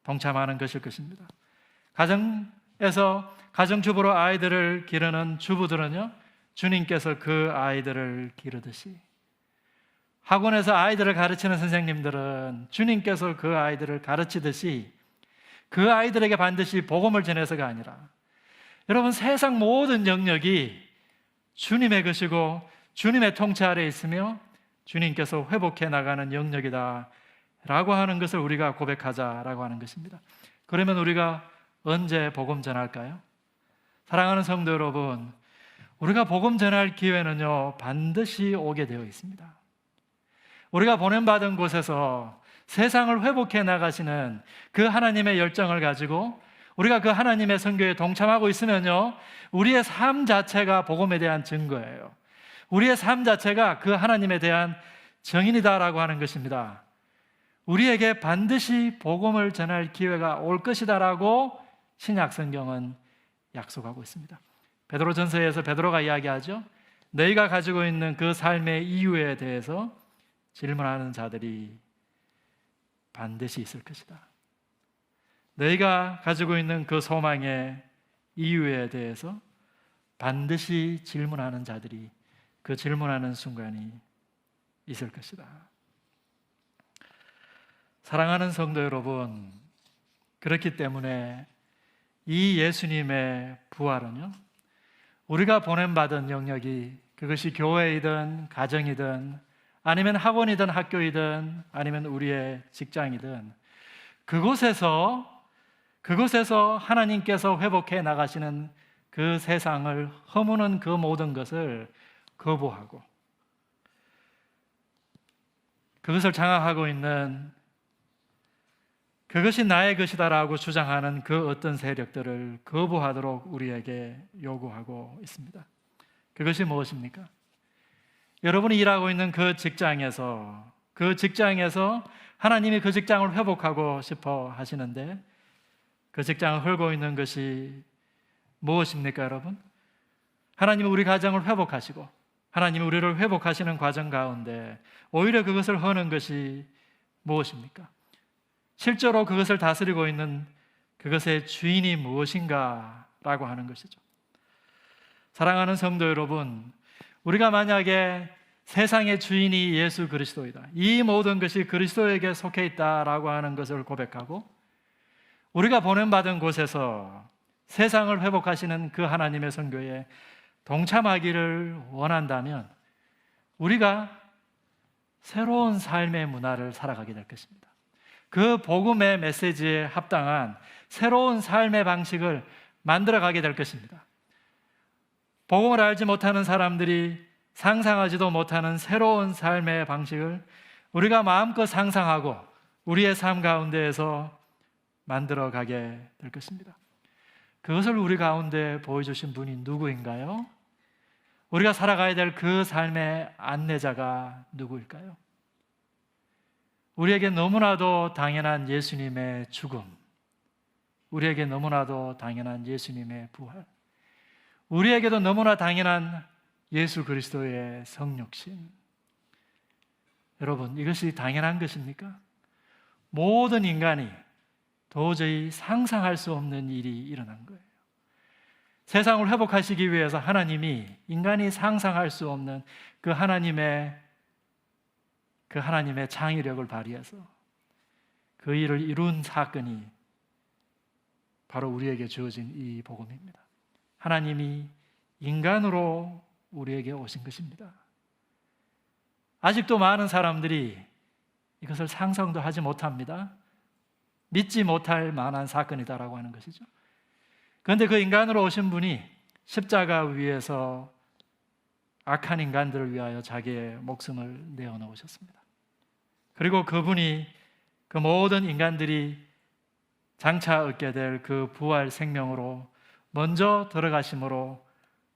동참하는 것일 것입니다. 가정에서 가정주부로 아이들을 기르는 주부들은요, 주님께서 그 아이들을 기르듯이, 학원에서 아이들을 가르치는 선생님들은 주님께서 그 아이들을 가르치듯이 그 아이들에게 반드시 복음을 전해서가 아니라, 여러분, 세상 모든 영역이 주님의 것이고 주님의 통치 아래에 있으며 주님께서 회복해 나가는 영역이다 라고 하는 것을 우리가 고백하자라고 하는 것입니다. 그러면 우리가 언제 복음 전할까요? 사랑하는 성도 여러분, 우리가 복음 전할 기회는요, 반드시 오게 되어 있습니다. 우리가 보냄받은 곳에서 세상을 회복해 나가시는 그 하나님의 열정을 가지고 우리가 그 하나님의 선교에 동참하고 있으면요, 우리의 삶 자체가 복음에 대한 증거예요. 우리의 삶 자체가 그 하나님에 대한 증인이다라고 하는 것입니다. 우리에게 반드시 복음을 전할 기회가 올 것이다라고 신약 성경은 약속하고 있습니다. 베드로전서에서 베드로가 이야기하죠. 너희가 가지고 있는 그 삶의 이유에 대해서 질문하는 자들이 반드시 있을 것이다. 너희가 가지고 있는 그 소망의 이유에 대해서 반드시 질문하는 자들이, 그 질문하는 순간이 있을 것이다. 사랑하는 성도 여러분, 그렇기 때문에 이 예수님의 부활은요, 우리가 보냄받은 영역이, 그것이 교회이든 가정이든 아니면 학원이든 학교이든 아니면 우리의 직장이든, 그곳에서 하나님께서 회복해 나가시는 그 세상을 허무는 그 모든 것을 거부하고, 그것을 장악하고 있는, 그것이 나의 것이다라고 주장하는 그 어떤 세력들을 거부하도록 우리에게 요구하고 있습니다. 그것이 무엇입니까? 여러분이 일하고 있는 그 직장에서 하나님이 그 직장을 회복하고 싶어 하시는데, 그 직장을 헐고 있는 것이 무엇입니까, 여러분? 하나님은 우리 가정을 회복하시고 하나님이 우리를 회복하시는 과정 가운데 오히려 그것을 허는 것이 무엇입니까? 실제로 그것을 다스리고 있는 그것의 주인이 무엇인가라고 하는 것이죠. 사랑하는 성도 여러분, 우리가 만약에 세상의 주인이 예수 그리스도이다, 이 모든 것이 그리스도에게 속해 있다라고 하는 것을 고백하고, 우리가 보냄받은 곳에서 세상을 회복하시는 그 하나님의 선교에 동참하기를 원한다면 우리가 새로운 삶의 문화를 살아가게 될 것입니다. 그 복음의 메시지에 합당한 새로운 삶의 방식을 만들어가게 될 것입니다. 복음을 알지 못하는 사람들이 상상하지도 못하는 새로운 삶의 방식을 우리가 마음껏 상상하고 우리의 삶 가운데에서 만들어가게 될 것입니다. 그것을 우리 가운데 보여주신 분이 누구인가요? 우리가 살아가야 될 그 삶의 안내자가 누구일까요? 우리에게 너무나도 당연한 예수님의 죽음, 우리에게 너무나도 당연한 예수님의 부활, 우리에게도 너무나 당연한 예수 그리스도의 성육신. 여러분, 이것이 당연한 것입니까? 모든 인간이 도저히 상상할 수 없는 일이 일어난 거예요. 세상을 회복하시기 위해서 하나님이 인간이 상상할 수 없는 그 하나님의 창의력을 발휘해서 그 일을 이룬 사건이 바로 우리에게 주어진 이 복음입니다. 하나님이 인간으로 우리에게 오신 것입니다. 아직도 많은 사람들이 이것을 상상도 하지 못합니다. 믿지 못할 만한 사건이다라고 하는 것이죠. 그런데 그 인간으로 오신 분이 십자가 위에서 악한 인간들을 위하여 자기의 목숨을 내어놓으셨습니다. 그리고 그분이 그 모든 인간들이 장차 얻게 될 그 부활 생명으로 먼저 들어가심으로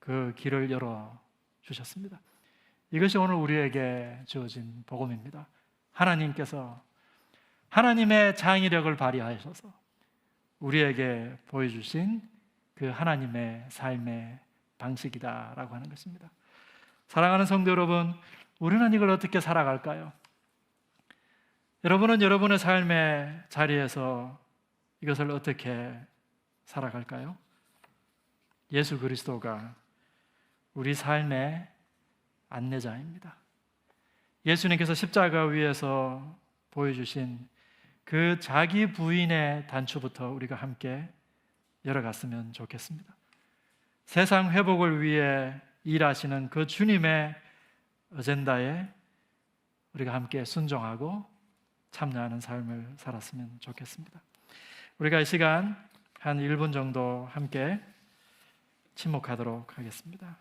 그 길을 열어 주셨습니다. 이것이 오늘 우리에게 주어진 복음입니다. 하나님께서 하나님의 창의력을 발휘하셔서 우리에게 보여주신 그 하나님의 삶의 방식이다라고 하는 것입니다. 사랑하는 성도 여러분, 우리는 이걸 어떻게 살아갈까요? 여러분은 여러분의 삶의 자리에서 이것을 어떻게 살아갈까요? 예수 그리스도가 우리 삶의 안내자입니다. 예수님께서 십자가 위에서 보여주신 그 자기 부인의 단추부터 우리가 함께 열어갔으면 좋겠습니다. 세상 회복을 위해 일하시는 그 주님의 어젠다에 우리가 함께 순종하고 참여하는 삶을 살았으면 좋겠습니다. 우리가 이 시간 한 1분 정도 함께 침묵하도록 하겠습니다.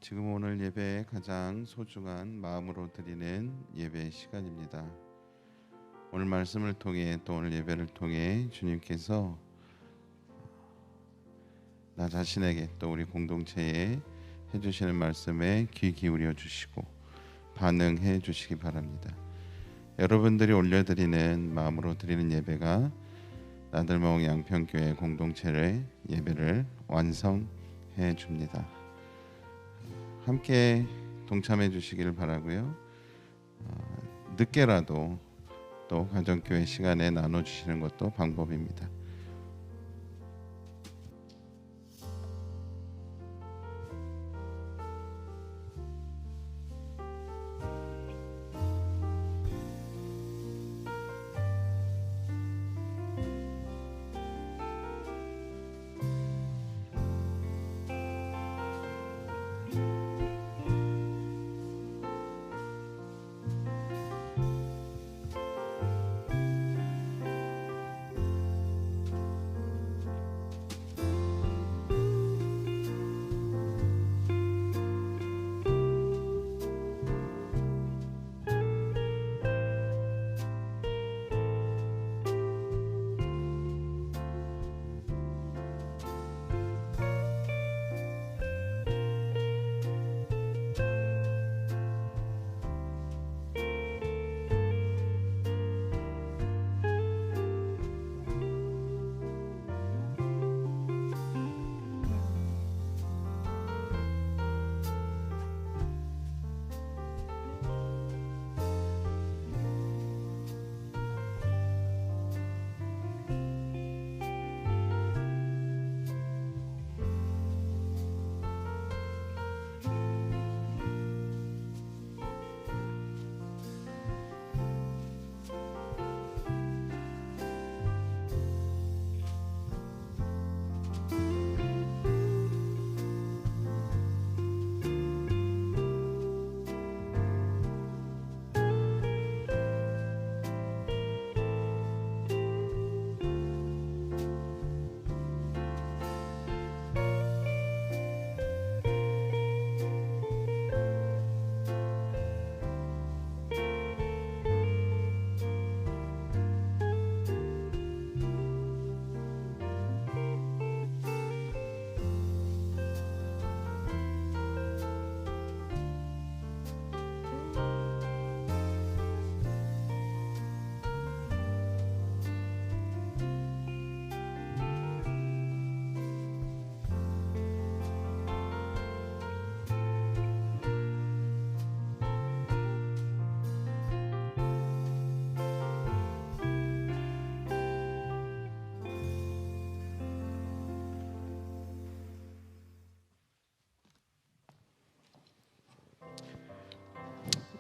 지금 오늘 예배의 가장 소중한 마음으로 드리는 예배 시간입니다. 오늘 말씀을 통해 또 오늘 예배를 통해 주님께서 나 자신에게 또 우리 공동체에 해주시는 말씀에 귀 기울여 주시고 반응해 주시기 바랍니다. 여러분들이 올려드리는 마음으로 드리는 예배가 나들마을 양평교회 공동체의 예배를 완성해 줍니다. 함께 동참해 주시기를 바라고요. 늦게라도 또 가정교회 시간에 나눠주시는 것도 방법입니다.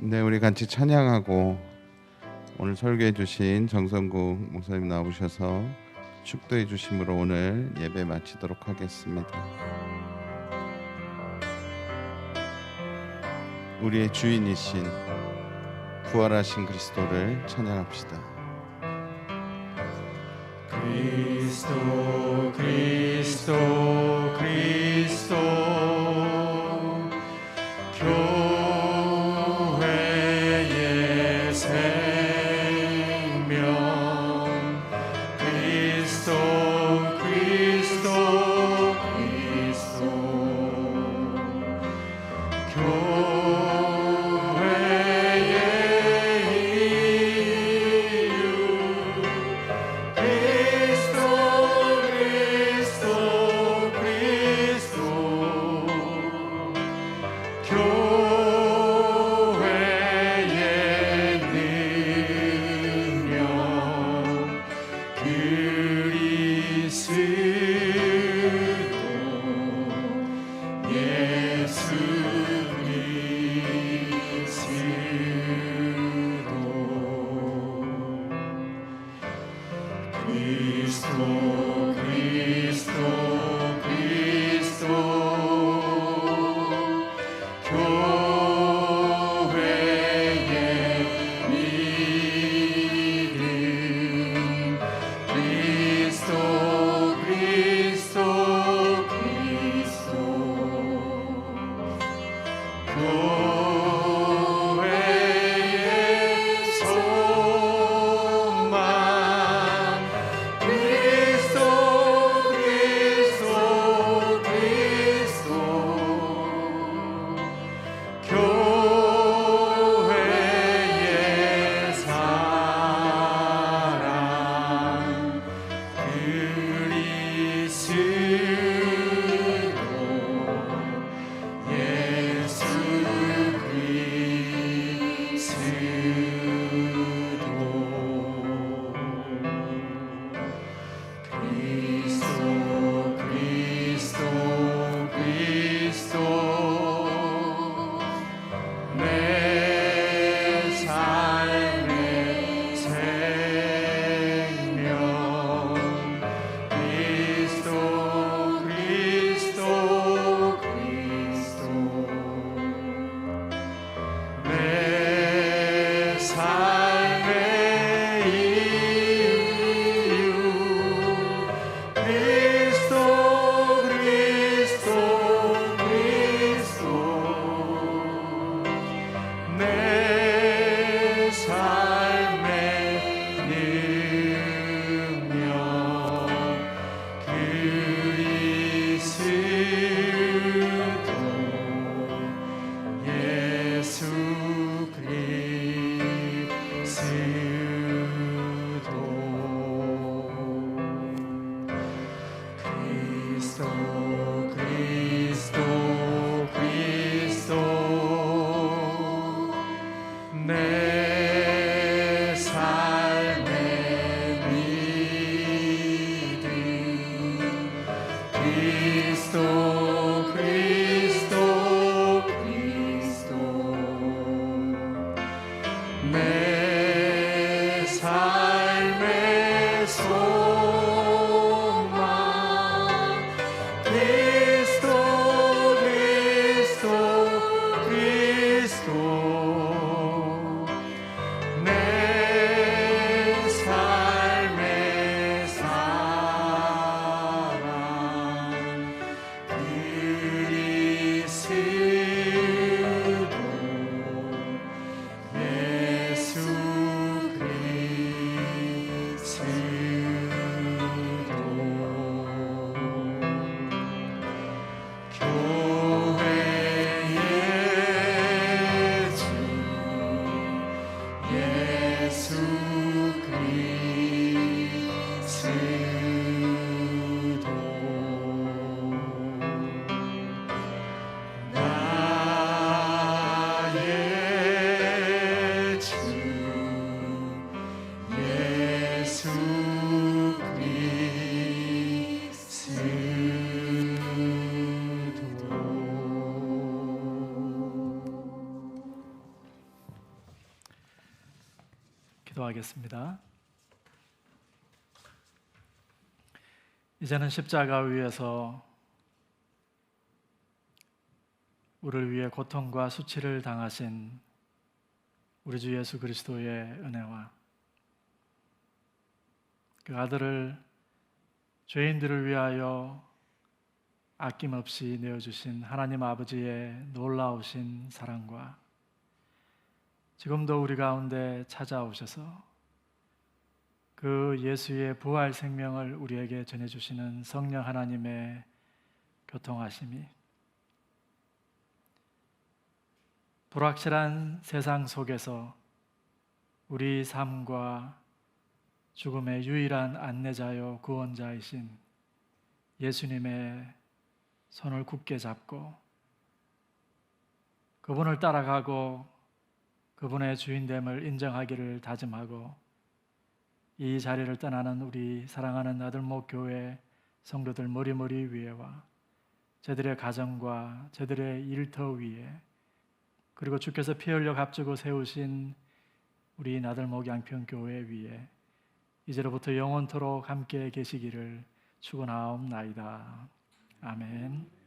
네, 우리 같이 찬양하고 오늘 설교해 주신 정성국 목사님 나오셔서 축도해 주심으로 오늘 예배 마치도록 하겠습니다. 우리의 주인이신 부활하신 그리스도를 찬양합시다. 그리스도 그리스도 그리스도 교회의 생명 그리스도 그리스도 그리스도 교회의 이유 그리스도 그리스도 그리스도 교회의 능력 그리스도 예수 그리스도 그리스도 그리스도 교회의 믿음 그리스도 그리스도 그리스도 교회의 소망 그리스도 그리스도 그리스도 교회의 사랑 그리스도 예수 그리스도 그리스도 그리스도 내 삶의 생명 그리스도 그리스도 그리스도 내 삶의 이유 그리스도 그리스도 그리스도 내 삶의 능력 그리스도 예수 그리스도 그리스도 그리스도 내 삶의 믿음 그리스도 그리스도 그리스도 내 삶의 소망 그리스도 그리스도 그리스도 내 삶의 사랑 기도하겠습니다. 이제는 십자가 위에서 우리를 위해 고통과 수치를 당하신 우리 주 예수 그리스도의 은혜와 그 아들을 죄인들을 위하여 아낌없이 내어주신 하나님 아버지의 놀라우신 사랑과 지금도 우리 가운데 찾아오셔서 그 예수의 부활 생명을 우리에게 전해주시는 성령 하나님의 교통하심이 불확실한 세상 속에서 우리 삶과 죽음의 유일한 안내자요 구원자이신 예수님의 손을 굳게 잡고 그분을 따라가고 그분의 주인됨을 인정하기를 다짐하고 이 자리를 떠나는 우리 사랑하는 나들목 교회 성도들 머리머리 위에와 저들의 가정과 저들의 일터 위에 그리고 주께서 피 흘려 값주고 세우신 우리 나들목 양평 교회 위에 이제로부터 영원토록 함께 계시기를 축원하옵나이다. 아멘.